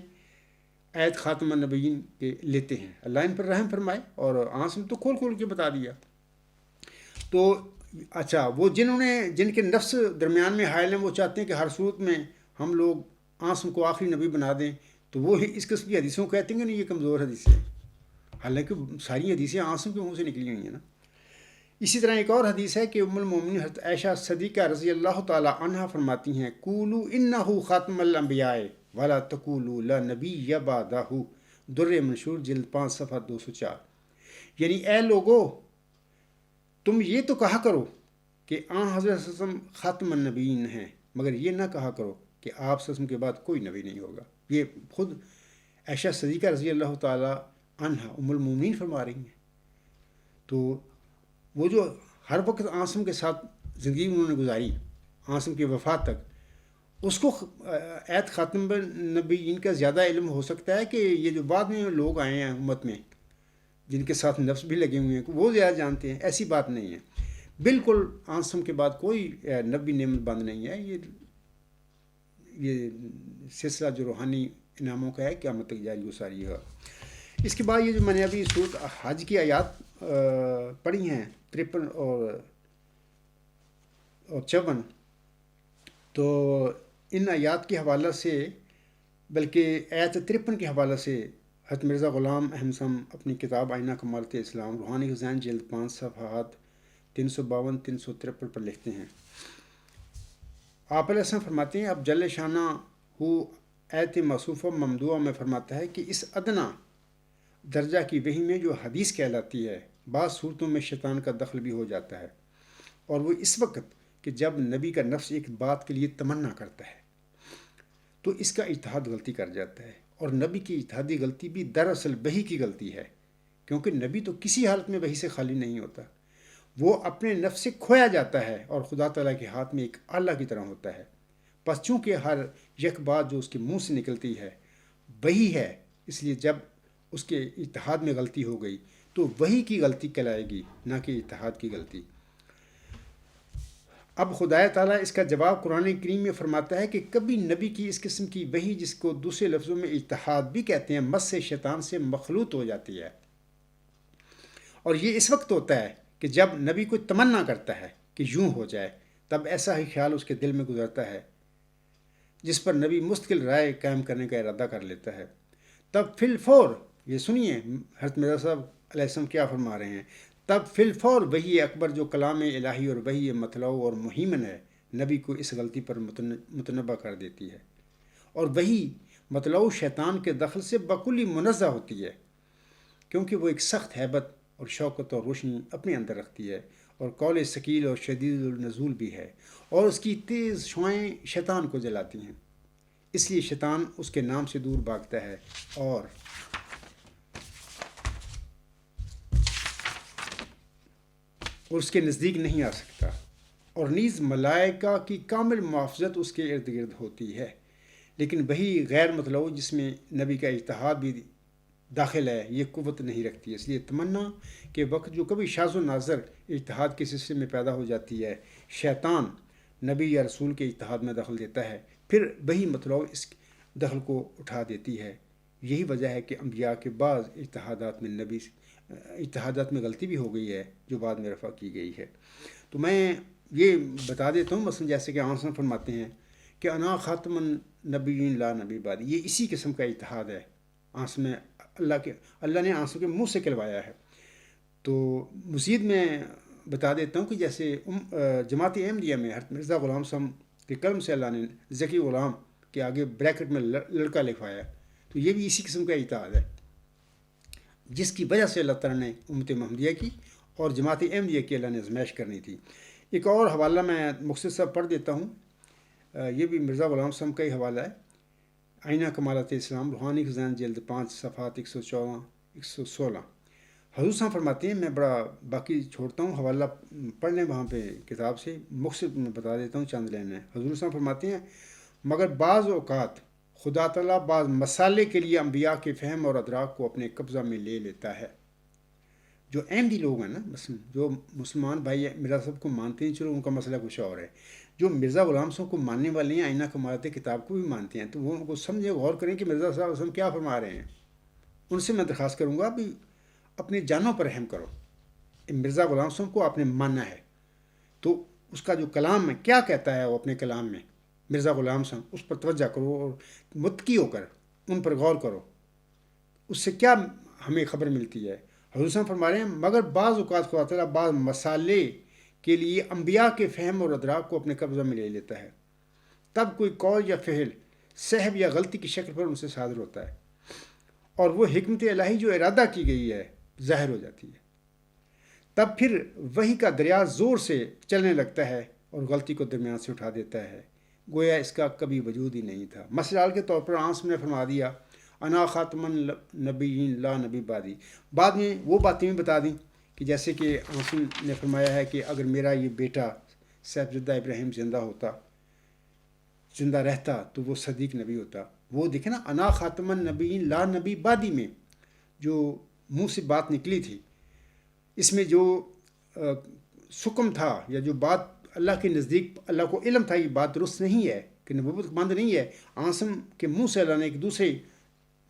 آیت خاتم النبیین کے لیتے ہیں. اللہ ان پر رحم فرمائے. اور عاصم تو کھول کے بتا دیا. تو اچھا، وہ جن کے نفس درمیان میں حائل ہیں وہ چاہتے ہیں کہ ہر صورت میں ہم لوگ عاصم کو آخری نبی بنا دیں، تو وہ اس قسم کی حدیثوں کو کہتے ہیں کہ نہیں یہ کمزور حدیثیں ہیں، حالانکہ ساری حدیثیں عاصم کے منہ سے نکلی ہوئی ہیں نا. اسی طرح ایک اور حدیث ہے کہ ام المومنین حضرت عائشہ صدیقہ رضی اللہ تعالی عنہا فرماتی ہیں قولوا انہ خاتم الانبیاء ولا تقولوا لا نبی بعدہ، در منشور جلد 5 صفحہ 204. یعنی اے لوگو، تم یہ تو کہا کرو کہ حضرت صلی اللہ علیہ وسلم خاتم النبیین ہیں، مگر یہ نہ کہا کرو کہ آپ صلی اللہ علیہ وسلم کے بعد کوئی نبی نہیں ہوگا. یہ خود عائشہ صدیقہ رضی اللہ تعالی عنہا ام المومنین فرما رہی ہیں. تو وہ جو ہر وقت عاصم کے ساتھ زندگی انہوں نے گزاری عاصم کی وفات تک، اس کو ایت خاتم النبیین کا زیادہ علم ہو سکتا ہے کہ یہ جو بعد میں لوگ آئے ہیں امت میں جن کے ساتھ نفس بھی لگے ہوئے ہیں وہ زیادہ جانتے ہیں. ایسی بات نہیں ہے. بالکل عاصم کے بعد کوئی نبی نعمت بند نہیں ہے. یہ سلسلہ جو روحانی انعاموں کا ہے قیامت تک جاری و ساری ہے. اس کے بعد یہ جو میں نے ابھی سورۃ حج کی آیات پڑھی ہیں 53 اور 54، تو ان آیات کے حوالہ سے، بلکہ آیت 53 کے حوالہ سے حضرت مرزا غلام احمد صاحب اپنی کتاب آئینہ کمالت اسلام روحانی خزائن جلد 5 صفحات 352 353 پر لکھتے ہیں. آپ علیہ السلام فرماتے ہیں، اب جل شانہ ہو آیت موصوفہ ممدوعہ میں فرماتا ہے کہ اس ادنا درجہ کی وحی میں جو حدیث کہلاتی ہے بعض صورتوں میں شیطان کا دخل بھی ہو جاتا ہے، اور وہ اس وقت کہ جب نبی کا نفس ایک بات کے لیے تمنا کرتا ہے تو اس کا اجتہاد غلطی کر جاتا ہے. اور نبی کی اجتہادی غلطی بھی دراصل وحی کی غلطی ہے، کیونکہ نبی تو کسی حالت میں وحی سے خالی نہیں ہوتا. وہ اپنے نفس سے کھویا جاتا ہے اور خدا تعالیٰ کے ہاتھ میں ایک آلہ کی طرح ہوتا ہے. پس چونکہ ہر یک بات جو اس کے منہ سے نکلتی ہے وہی ہے، اس لیے جب اس کے اجتہاد میں غلطی ہو گئی تو وہی کی غلطی کہلائے گی، نہ کہ اجتہاد کی غلطی. اب خدا تعالیٰ اس کا جواب قرآن کریم میں فرماتا ہے کہ کبھی نبی کی اس قسم کی وحی، جس کو دوسرے لفظوں میں اجتہاد بھی کہتے ہیں، مس سے شیطان سے مخلوط ہو جاتی ہے. اور یہ اس وقت ہوتا ہے کہ جب نبی کوئی تمنا کرتا ہے کہ یوں ہو جائے، تب ایسا ہی خیال اس کے دل میں گزرتا ہے جس پر نبی مستقل رائے قائم کرنے کا ارادہ کر لیتا ہے. تب فی الفور، یہ سنیے حضرت مرزا صاحب علیہ السلام کیا فرما رہے ہیں، تب فی الفور وحی اکبر جو کلام الہی اور وحی مطلع اور مہیمن ہے نبی کو اس غلطی پر متنبہ کر دیتی ہے. اور وحی مطلع شیطان کے دخل سے بکلی منزہ ہوتی ہے، کیونکہ وہ ایک سخت ہیبت اور شوکت اور روشنی اپنے اندر رکھتی ہے، اور قول ثقیل اور شدید النزول بھی ہے، اور اس کی تیز شعائیں شیطان کو جلاتی ہیں. اس لیے شیطان اس کے نام سے دور بھاگتا ہے اور اس کے نزدیک نہیں آ سکتا. اور نیز ملائکہ کی کامل محافظت اس کے ارد گرد ہوتی ہے. لیکن وہی غیر مطلوع جس میں نبی کا اجتہاد بھی داخل ہے یہ قوت نہیں رکھتی. اس لیے تمنا کے وقت جو کبھی شاذ و ناظر اجتہاد کے سلسلے میں پیدا ہو جاتی ہے، شیطان نبی یا رسول کے اجتہاد میں دخل دیتا ہے، پھر وہی مطلوع اس دخل کو اٹھا دیتی ہے. یہی وجہ ہے کہ انبیاء کے بعض اجتہادات میں غلطی بھی ہو گئی ہے جو بعد میں رفع کی گئی ہے. تو میں یہ بتا دیتا ہوں، مثلا جیسے کہ آنسر فرماتے ہیں کہ انا خاتم النبیین لا نبی بعد، یہ اسی قسم کا اجتہاد ہے. آنسر میں اللہ نے آنسر کے منہ سے کہلوایا ہے. تو مزید میں بتا دیتا ہوں کہ جیسے جماعت احمدیہ میں حضرت مرزا غلام صاحب کے قلم سے اللہ نے ذکی غلام کے آگے بریکٹ میں لڑکا لکھوایا، تو یہ بھی اسی قسم کا اجتہاد ہے جس کی وجہ سے اللہ تعالیٰ نے امت محمدیہ کی اور جماعت احمدیہ کی اللہ نے آزمائش کرنی تھی. ایک اور حوالہ میں مختصر پڑھ دیتا ہوں. یہ بھی مرزا غلام صاحب کا ہی حوالہ ہے، آئینہ کمالات اسلام، روحانی خزان، جلد 5 صفحات 114 116۔ حضور صاحب فرماتے ہیں، میں بڑا باقی چھوڑتا ہوں، حوالہ پڑھ لیں وہاں پہ کتاب سے، مختصر میں بتا دیتا ہوں چند لائنیں۔ حضور صاحب فرماتے ہیں مگر بعض اوقات خدا تعالیٰ بعض مسالے کے لیے انبیاء کے فہم اور ادراک کو اپنے قبضہ میں لے لیتا ہے۔ جو احمدی لوگ ہیں نا، مثلا جو مسلمان بھائی مرزا صاحب کو مانتے ہیں، چلو ان کا مسئلہ کچھ اور ہے، جو مرزا غلام صاحب کو ماننے والے ہیں، آئینہ کمالات کتاب کو بھی مانتے ہیں، تو وہ ان کو سمجھے، غور کریں کہ مرزا صاحب وسلم کیا فرما رہے ہیں۔ ان سے میں درخواست کروں گا بھی اپنے جانوں پر رحم کرو، مرزا غلام صاحب کو آپ نے ماننا ہے تو اس کا جو کلام ہے کیا کہتا ہے وہ اپنے کلام میں، مرزا غلام صاحب اس پر توجہ کرو اور متقی ہو کر ان پر غور کرو، اس سے کیا ہمیں خبر ملتی ہے۔ حضور صاحب فرما رہے ہیں مگر بعض اوقات خدا تعالیٰ بعض مسالے کے لیے انبیاء کے فہم اور ادراک کو اپنے قبضہ میں لے لیتا ہے، تب کوئی قول یا فعل سہو یا غلطی کی شکل پر ان سے صادر ہوتا ہے، اور وہ حکمت الہی جو ارادہ کی گئی ہے ظاہر ہو جاتی ہے، تب پھر وحی کا دریا زور سے چلنے لگتا ہے اور غلطی کو درمیان سے اٹھا دیتا ہے، گویا اس کا کبھی وجود ہی نہیں تھا۔ مثال کے طور پر آنس نے فرما دیا انا خاتم النبیین لا نبی بعدی، بعد میں وہ باتیں بھی بتا دیں کہ جیسے کہ آنسن نے فرمایا ہے کہ اگر میرا یہ بیٹا صاحبزادہ ابراہیم زندہ رہتا تو وہ صدیق نبی ہوتا۔ وہ دیکھیں نا، انا خاتم النبیین لا نبی بعدی میں جو منہ سے بات نکلی تھی، اس میں جو سکم تھا یا جو بات اللہ کے نزدیک اللہ کو علم تھا، یہ بات درست نہیں ہے کہ نبوت مند نہیں ہے، آسم کے منہ سے اللہ نے ایک دوسرے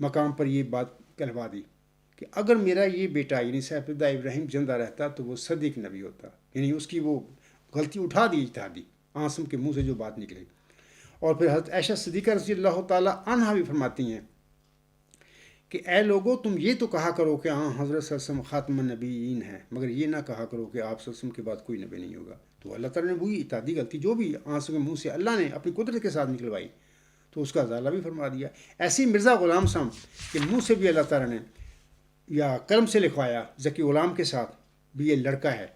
مقام پر یہ بات کہلوا دی کہ اگر میرا یہ بیٹا یعنی صاحبزادہ ابراہیم زندہ رہتا تو وہ صدیق نبی ہوتا، یعنی اس کی وہ غلطی اٹھا دی اجتہادی، آسم کے منہ سے جو بات نکلی۔ اور پھر حضرت عائشہ صدیقہ رضی اللہ تعالیٰ عنہا بھی فرماتی ہیں کہ اے لوگوں، تم یہ تو کہا کرو کہ ہاں حضرت صلی اللہ علیہ وسلم خاتم النبیین ہیں، مگر یہ نہ کہا کرو کہ آپ صلی اللہ علیہ وسلم کے بعد کوئی نبی نہیں ہوگا۔ تو اللہ تعالیٰ نے وہی اجتہادی غلطی جو بھی آنسوں کے منہ سے اللہ نے اپنی قدرت کے ساتھ نکلوائی تو اس کا ازالہ بھی فرما دیا۔ ایسے ہی مرزا غلام صاحب کے منہ سے بھی اللہ تعالیٰ نے یا قلم سے لکھوایا ذکی غلام کے ساتھ بھی یہ لڑکا ہے،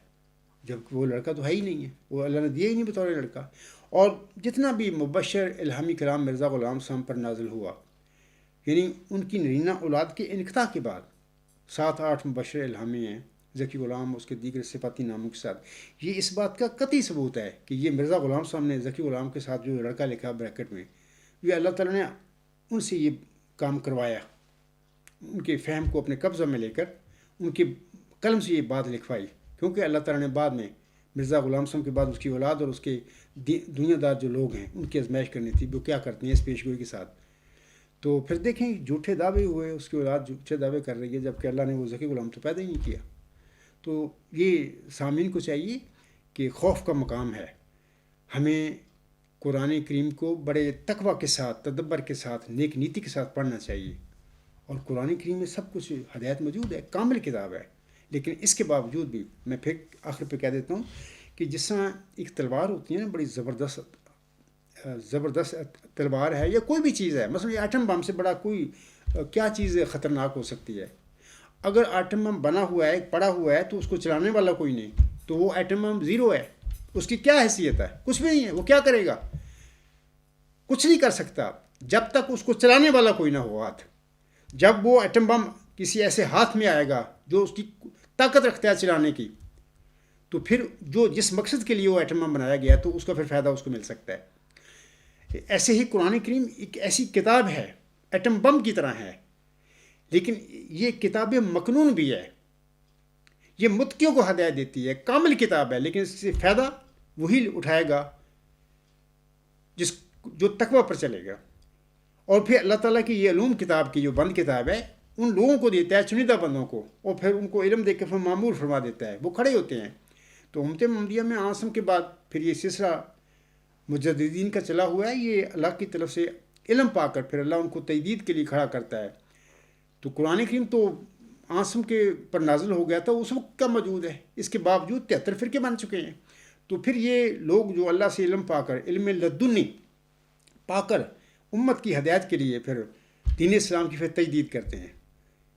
جب وہ لڑکا تو ہے ہی نہیں ہے، وہ اللہ نے دیا ہی نہیں بطور لڑکا۔ اور جتنا بھی مبشر الہامی کلام مرزا غلام صاحب پر نازل ہوا، یعنی ان کی نرینہ اولاد کے انقطاع کے بعد 7-8 مبشر الہامی ہیں ذکی غلام اس کے دیگر صفاتی ناموں کے ساتھ، یہ اس بات کا قطعی ثبوت ہے کہ یہ مرزا غلام صاحب نے ذکی غلام کے ساتھ جو لڑکا لکھا بریکٹ میں، یہ اللہ تعالیٰ نے ان سے یہ کام کروایا، ان کے فہم کو اپنے قبضہ میں لے کر ان کے قلم سے یہ بات لکھوائی، کیونکہ اللہ تعالیٰ نے بعد میں مرزا غلام صاحب کے بعد اس کی اولاد اور اس کے دنیا دار جو لوگ ہیں ان کی آزمائش کرنی تھی، وہ کیا کرتے ہیں اس پیش گوئی کے ساتھ۔ تو پھر دیکھیں جھوٹے دعوے ہوئے، اس کی اولاد جھوٹے دعوے کر رہی ہے، جبکہ اللہ نے وہ ذکی غلام تو پیدا ہی نہیں کیا۔ تو یہ سامعین کو چاہیے کہ خوف کا مقام ہے، ہمیں قرآن کریم کو بڑے تقوی کے ساتھ، تدبر کے ساتھ، نیک نیتی کے ساتھ پڑھنا چاہیے، اور قرآن کریم میں سب کچھ ہدایت موجود ہے، کامل کتاب ہے، لیکن اس کے باوجود بھی میں پھر آخر پہ کہہ دیتا ہوں کہ جس طرح ایک تلوار ہوتی ہے نا، بڑی زبردست تلوار ہے یا کوئی بھی چیز ہے، مثلا یہ ایٹم بم سے بڑا کوئی کیا چیز خطرناک ہو سکتی ہے؟ اگر ایٹم بم بنا ہوا ہے، پڑا ہوا ہے، تو اس کو چلانے والا کوئی نہیں، تو وہ ایٹم بم زیرو ہے، اس کی کیا حیثیت ہے؟ کچھ بھی نہیں ہے، وہ کیا کرے گا؟ کچھ نہیں کر سکتا جب تک اس کو چلانے والا کوئی نہ ہو ہاتھ۔ جب وہ ایٹم بم کسی ایسے ہاتھ میں آئے گا جو اس کی طاقت رکھتا ہے چلانے کی، تو پھر جس مقصد کے لیے وہ ایٹم بم بنایا گیا تو اس کا پھر فائدہ اس کو مل سکتا ہے۔ ایسے ہی قرآن کریم ایک ایسی کتاب ہے، ایٹم بم کی طرح ہے، لیکن یہ کتاب مکنون بھی ہے، یہ متقیوں کو ہدایت دیتی ہے، کامل کتاب ہے، لیکن اس سے فائدہ وہی اٹھائے گا جو تقوی پر چلے گا۔ اور پھر اللہ تعالیٰ کی یہ علوم کتاب کی جو بند کتاب ہے ان لوگوں کو دیتا ہے، چنیدہ بندوں کو، اور پھر ان کو علم دے کے پھر معمور فرما دیتا ہے، وہ کھڑے ہوتے ہیں۔ تو امت محمدیہ میں آسم کے بعد پھر یہ سلسلہ مجددین کا چلا ہوا ہے، یہ اللہ کی طرف سے علم پا کر پھر اللہ ان کو تجدید کے لیے کھڑا کرتا ہے۔ تو قرآن کریم تو آسم کے پر نازل ہو گیا تھا، اس وقت کا موجود ہے، اس کے باوجود 73 فرقے بن چکے ہیں۔ تو پھر یہ لوگ جو اللہ سے علم پا کر، علم لدنی پا کر امت کی ہدایت کے لیے پھر دین اسلام کی پھر تجدید کرتے ہیں،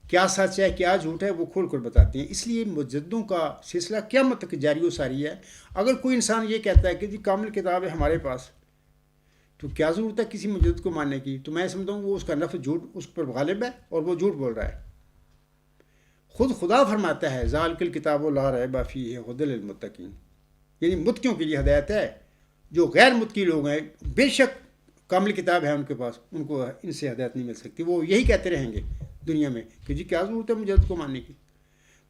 کیا سچ ہے کیا جھوٹ ہے وہ کھول کر بتاتے ہیں۔ اس لیے مجددوں کا سلسلہ قیامت تک جاری و ساری ہے۔ اگر کوئی انسان یہ کہتا ہے کہ جی کامل کتاب ہے ہمارے پاس، تو کیا ضرورت ہے کسی مجدد کو ماننے کی؟ تو میں سمجھتا ہوں وہ اس کا نفس جھوٹ اس پر غالب ہے اور وہ جھوٹ بول رہا ہے. خود خدا فرماتا ہے ذالک الکتاب لا ریب فیہ ھدی للمتقین، یعنی متقیوں کے لیے ہدایت ہے. جو غیر متقی لوگ ہیں بے شک کامل کتاب ہے ان کے پاس، ان کو ان سے ہدایت نہیں مل سکتی. وہ یہی کہتے رہیں گے دنیا میں کہ جی کیا ضرورت ہے مجدد کو ماننے کی.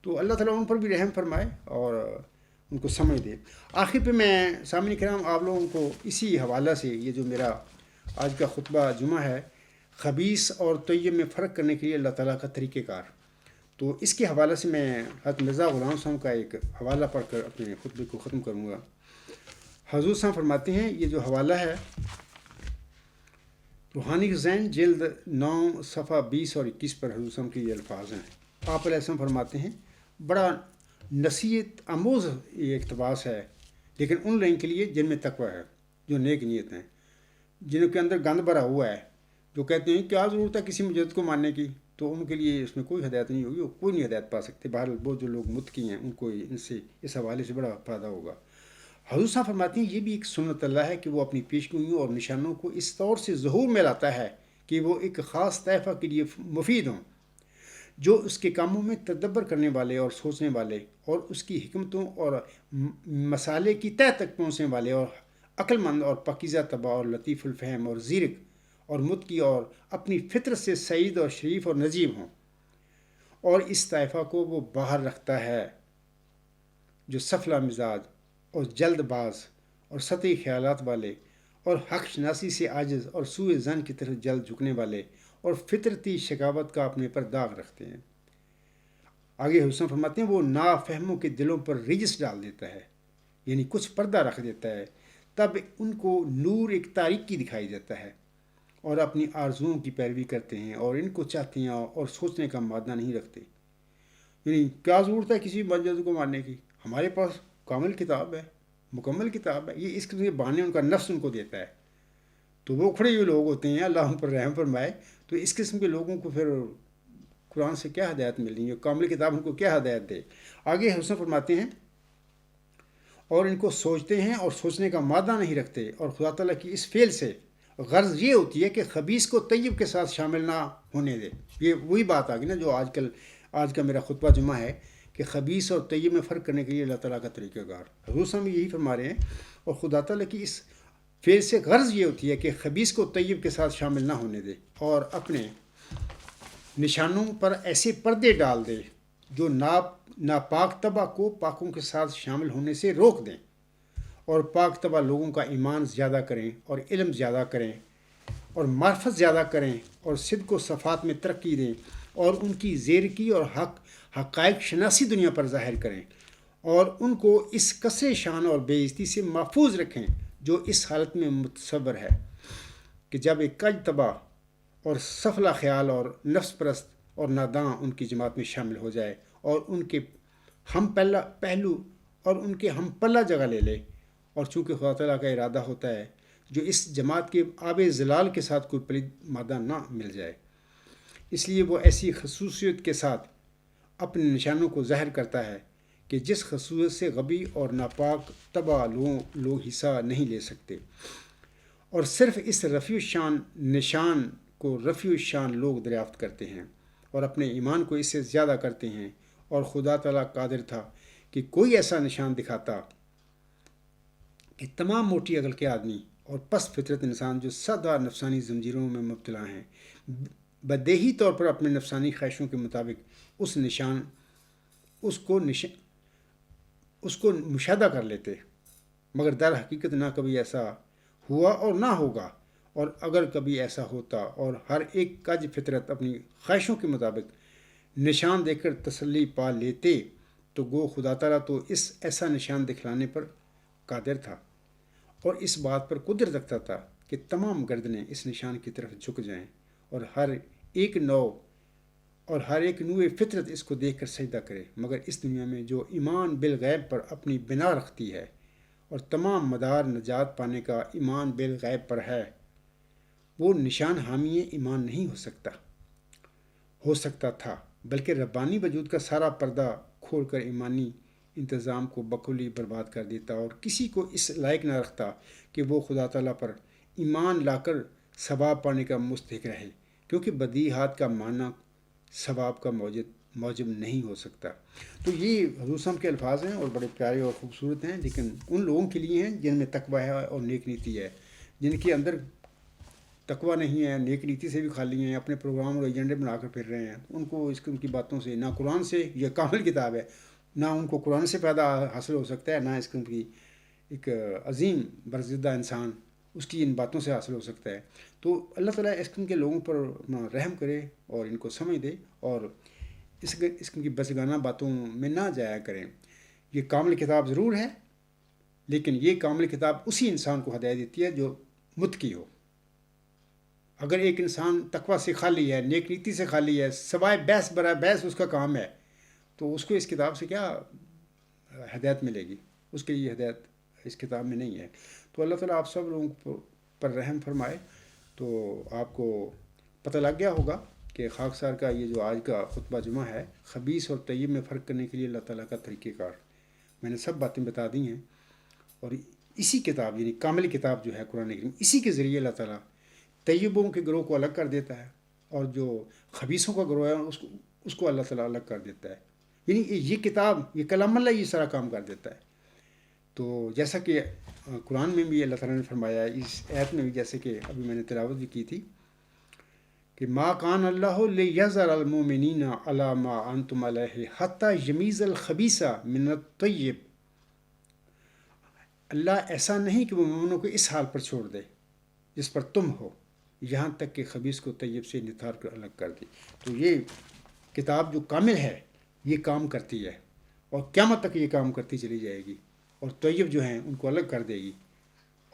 تو اللہ تعالیٰ ان پر بھی رحم فرمائے اور ان کو سمجھ دے. آخر پہ میں سامعین کرام آپ لوگوں کو اسی حوالہ سے یہ جو میرا آج کا خطبہ جمعہ ہے، خبیث اور طیب میں فرق کرنے کے لیے اللہ تعالیٰ کا طریقہ کار، تو اس کے حوالے سے میں حضرت مرزا غلام صاحب کا ایک حوالہ پڑھ کر اپنے خطبے کو ختم کروں گا. حضور صاحب فرماتے ہیں، یہ جو حوالہ ہے روحانی ذہن جلد 9 صفحہ 20 اور 21 پر حضور صاحب کے یہ الفاظ ہیں. آپ علیہ السلام فرماتے ہیں بڑا نصیحت آموز یہ اقتباس ہے، لیکن ان لوگوں کے لیے جن میں تقوی ہے، جو نیک نیت ہیں، جن کے اندر گند بھرا ہوا ہے، جو کہتے ہیں کیا ضرورت ہے کسی مجدد کو ماننے کی، تو ان کے لیے اس میں کوئی ہدایت نہیں ہوگی، وہ کوئی نہیں ہدایت پا سکتے. بہرحال وہ جو لوگ متقی ہیں ان کو ان سے اس حوالے سے بڑا فائدہ ہوگا. حضور صاحب فرماتے ہیں یہ بھی ایک سنت اللہ ہے کہ وہ اپنی پیشگوئیوں اور نشانوں کو اس طور سے ظہور میں لاتا ہے کہ وہ ایک خاص طائفہ کے لیے مفید ہوں، جو اس کے کاموں میں تدبر کرنے والے اور سوچنے والے اور اس کی حکمتوں اور مسالے کی تہ تک پہنچنے والے اور عقل مند اور پاکیزہ طبع اور لطیف الفہم اور زیرک اور متقی اور اپنی فطرت سے سعید اور شریف اور نجیب ہوں. اور اس طائفہ کو وہ باہر رکھتا ہے جو سفلہ مزاج اور جلد باز اور سطحی خیالات والے اور حق شناسی سے عاجز اور سوء ظن کی طرف جلد جھکنے والے اور فطرتی شکاوت کا اپنے پر داغ رکھتے ہیں. آگے حسن فرماتے ہیں وہ نافہموں کے دلوں پر رجس ڈال دیتا ہے، یعنی کچھ پردہ رکھ دیتا ہے، تب ان کو نور ایک تاریکی دکھائی دیتا ہے اور اپنی آرزوؤں کی پیروی کرتے ہیں اور ان کو چاہتے ہیں اور سوچنے کا مادہ نہیں رکھتے. یعنی کیا ضرورت ہے کسی مجدد کو ماننے کی، ہمارے پاس کامل کتاب ہے، مکمل کتاب ہے. یہ اس قسم کے بہانے ان کا نفس ان کو دیتا ہے. تو وہ کھڑے ہوئے لوگ ہوتے ہیں، اللہ ان پر رحم فرمائے. تو اس قسم کے لوگوں کو پھر قرآن سے کیا ہدایت مل رہی ہے، کامل کتاب ان کو کیا ہدایت دے. آگے حسن فرماتے ہیں اور ان کو سوچتے ہیں اور سوچنے کا مادہ نہیں رکھتے. اور خدا تعالیٰ کی اس فعل سے غرض یہ ہوتی ہے کہ خبیث کو طیب کے ساتھ شامل نہ ہونے دے. یہ وہی بات آ گئی نا جو آج کا میرا خطبہ جمعہ ہے کہ خبیث اور طیب میں فرق کرنے کے لیے اللہ تعالیٰ کا طریقہ کار. حضور صاحب یہی فرما رہے ہیں. اور خدا تعالیٰ کی اس فعل سے غرض یہ ہوتی ہے کہ خبیث کو طیب کے ساتھ شامل نہ ہونے دے اور اپنے نشانوں پر ایسے پردے ڈال دے جو ناپاک طبع کو پاکوں کے ساتھ شامل ہونے سے روک دیں، اور پاک طبع لوگوں کا ایمان زیادہ کریں اور علم زیادہ کریں اور معرفت زیادہ کریں اور صدق و صفات میں ترقی دیں اور ان کی زیرکی اور حقائق شناسی دنیا پر ظاہر کریں اور ان کو اس کسر شان اور بے عزتی سے محفوظ رکھیں جو اس حالت میں متصور ہے کہ جب ایک کج طبع اور سفلہ خیال اور نفس پرست اور ناداں ان کی جماعت میں شامل ہو جائے اور ان کے ہم پلہ جگہ لے لے. اور چونکہ خدا تعالیٰ کا ارادہ ہوتا ہے جو اس جماعت کے آب زلال کے ساتھ کوئی پلید مادہ نہ مل جائے، اس لیے وہ ایسی خصوصیت کے ساتھ اپنے نشانوں کو ظاہر کرتا ہے کہ جس خصوصیت سے غبی اور ناپاک طبع لوگ حصہ نہیں لے سکتے. اور صرف اس رفیع الشان نشان کو رفیع الشان لوگ دریافت کرتے ہیں اور اپنے ایمان کو اس سے زیادہ کرتے ہیں. اور خدا تعالیٰ قادر تھا کہ کوئی ایسا نشان دکھاتا کہ تمام موٹی عقل کے آدمی اور پست فطرت انسان جو سادہ نفسانی زنجیروں میں مبتلا ہیں بدیہی طور پر اپنے نفسانی خواہشوں کے مطابق اس کو مشاہدہ کر لیتے، مگر در حقیقت نہ کبھی ایسا ہوا اور نہ ہوگا. اور اگر کبھی ایسا ہوتا اور ہر ایک کج فطرت اپنی خواہشوں کے مطابق نشان دے کر تسلی پا لیتے تو گو خدا تعالیٰ تو ایسا نشان دکھلانے پر قادر تھا اور اس بات پر قدرت رکھتا تھا کہ تمام گردنیں اس نشان کی طرف جھک جائیں اور ہر ایک نوع فطرت اس کو دیکھ کر سجدہ کرے. مگر اس دنیا میں جو ایمان بالغیب پر اپنی بنا رکھتی ہے اور تمام مدار نجات پانے کا ایمان بالغیب پر ہے، وہ نشان حامی ایمان نہیں ہو سکتا تھا، بلکہ ربانی وجود کا سارا پردہ کھول کر ایمانی انتظام کو بکلی برباد کر دیتا اور کسی کو اس لائق نہ رکھتا کہ وہ خدا تعالیٰ پر ایمان لا کر ثواب پانے کا مستحق رہے، کیونکہ بدیہات کا معنی ثواب کا موجب نہیں ہو سکتا۔ تو یہ حضور صلی اللہ علیہ وسلم کے الفاظ ہیں اور بڑے پیارے اور خوبصورت ہیں، لیکن ان لوگوں کے لیے ہیں جن میں تقوی ہے اور نیک نیتی ہے۔ جن کے اندر تقوی نہیں ہے، نیک نیتی سے بھی خالی ہیں، اپنے پروگرام اور ایجنڈے بنا کر پھر رہے ہیں، ان کو ان کی باتوں سے، نہ قرآن سے، یہ کامل کتاب ہے، نہ ان کو قرآن سے فائدہ حاصل ہو سکتا ہے، نہ اس قسم کی ایک عظیم برزدہ انسان اس کی ان باتوں سے حاصل ہو سکتا ہے۔ تو اللہ تعالیٰ اس قسم کے لوگوں پر رحم کرے اور ان کو سمجھ دے، اور اس قسم کی بچگانہ باتوں میں نہ جایا کریں۔ یہ کامل کتاب ضرور ہے، لیکن یہ کامل کتاب اسی انسان کو ہدایت دیتی ہے جو متقی ہو۔ اگر ایک انسان تقوی سے خالی ہے، نیک نیتی سے خالی ہے، سوائے بحث برائے بحث اس کا کام ہے، تو اس کو اس کتاب سے کیا ہدایت ملے گی؟ اس کے لیے ہدایت اس کتاب میں نہیں ہے۔ تو اللہ تعالیٰ آپ سب لوگوں پر رحم فرمائے۔ تو آپ کو پتہ لگ گیا ہوگا کہ خاکسار کا یہ جو آج کا خطبہ جمعہ ہے، خبیث اور طیب میں فرق کرنے کے لیے اللہ تعالیٰ کا طریقہ کار میں نے سب باتیں بتا دی ہیں، اور اسی کتاب یعنی کامل کتاب جو ہے قرآن کریم، اسی کے ذریعے اللہ تعالیٰ طیبوں کے گروہ کو الگ کر دیتا ہے، اور جو خبیثوں کا گروہ ہے اس کو اللہ تعالیٰ الگ کر دیتا ہے۔ یعنی یہ کتاب، یہ کلام اللہ یہ سارا کام کر دیتا ہے۔ تو جیسا کہ قرآن میں بھی اللہ تعالیٰ نے فرمایا ہے، اس آیت میں بھی جیسے کہ ابھی میں نے تلاوت بھی کی تھی کہ ما کان اللہ لیذر المؤمنین علی ما انتم علیہ حتی یمیز الخبیث من الطیب۔ اللہ ایسا نہیں کہ وہ مومنوں کو اس حال پر چھوڑ دے جس پر تم ہو، یہاں تک کہ خبیث کو طیب سے نتھار کر الگ کر دے۔ تو یہ کتاب جو کامل ہے یہ کام کرتی ہے، اور قیامت تک یہ کام کرتی چلی جائے گی، اور طیب جو ہیں ان کو الگ کر دے گی،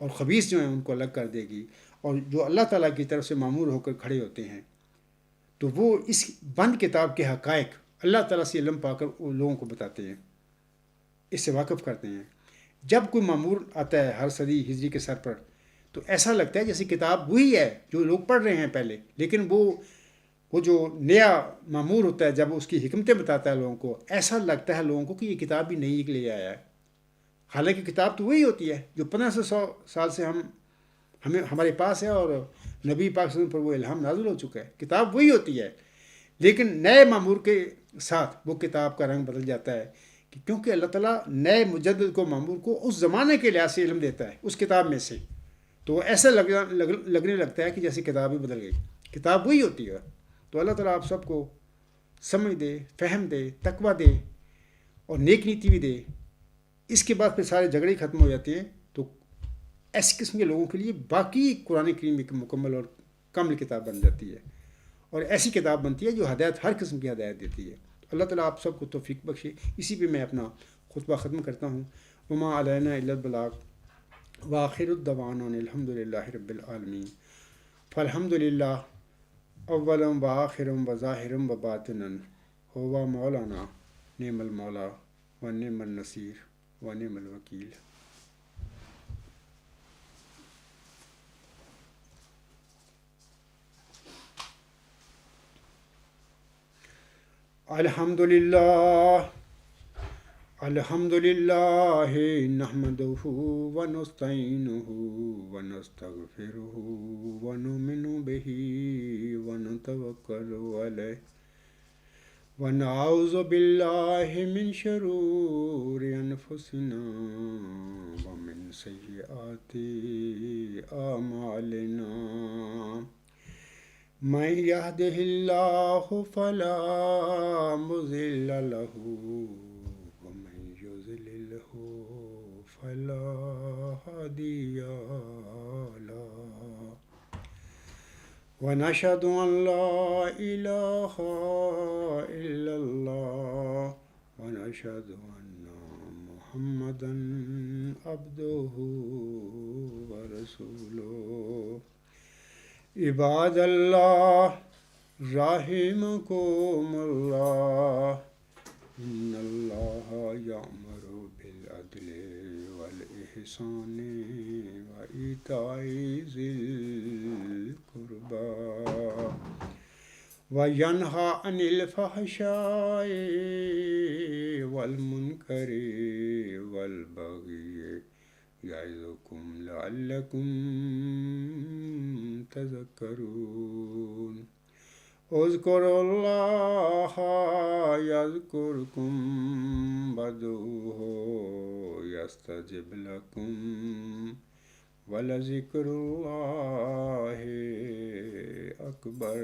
اور خبیث جو ہیں ان کو الگ کر دے گی، اور جو اللہ تعالیٰ کی طرف سے معمور ہو کر کھڑے ہوتے ہیں تو وہ اس بند کتاب کے حقائق اللہ تعالیٰ سے علم پا کر وہ لوگوں کو بتاتے ہیں، اس سے واقف کرتے ہیں۔ جب کوئی معمور آتا ہے ہر صدی ہجری کے سر پر، تو ایسا لگتا ہے جیسے کتاب وہی ہے جو لوگ پڑھ رہے ہیں پہلے، لیکن وہ جو نیا معمور ہوتا ہے جب اس کی حکمتیں بتاتا ہے لوگوں کو، ایسا لگتا ہے لوگوں کو کہ یہ کتاب بھی نئی لے آیا ہے، حالانکہ کتاب تو وہی ہوتی ہے جو 1500 سال سے ہمارے پاس ہے، اور نبی پاک صلی اللہ علیہ وسلم پر وہ الہام نازل ہو چکا ہے، کتاب وہی ہوتی ہے، لیکن نئے معمور کے ساتھ وہ کتاب کا رنگ بدل جاتا ہے، کیونکہ اللہ تعالیٰ نئے مجدد کو معمور کو اس زمانے کے لحاظ سے علم دیتا ہے اس کتاب میں سے، تو ایسا لگنے لگتا ہے کہ جیسے کتاب ہی بدل گئی، کتاب وہی ہوتی ہے۔ تو اللہ تعالیٰ آپ سب کو سمجھ دے، فہم دے، تقوی دے، اور نیک نیتی بھی دے۔ اس کے بعد پھر سارے جھگڑے ختم ہو جاتے ہیں، تو ایسی قسم کے لوگوں کے لیے باقی قرآن کریم ایک مکمل اور کامل کتاب بن جاتی ہے، اور ایسی کتاب بنتی ہے جو ہدایت، ہر قسم کی ہدایت دیتی ہے۔ اللہ تعالیٰ آپ سب کو توفیق بخشے۔ اسی پہ میں اپنا خطبہ ختم کرتا ہوں۔ وما علینا الا البلاغ وآخر الدعوانا الحمد للہ رب العالمین۔ فالحمد للہ اولا وآخرا وظاہرا وباطنا، ہوا مولانا نعم المولا ونعم النصیر ونعم الوکیل۔ الحمد للہ نحمدہ ونستعینہ ونستغفرہ ونؤمن بہ ونتوکل علیہ ونعوذ باللہ من شرور انفسنا ومن سیئات اعمالنا، من یہدہ اللہ فلا مضل لہ ومن یضللہ فلا ہادی لہ، ونشہد ان لا الہ الا اللہ ونشہد ان محمدا عبدہ ورسولہ۔ عباد اللہ رحمکم اللہ، ان اللہ یأمر بالعدل والإحسان وإیتاء ذی القربى وینہی عن الفحشاء والمنکر والبغی يعظكم لعلكم تذكرون اذكروا الله يذكركم وادعوه يستجب لكم ولذكر الله أكبر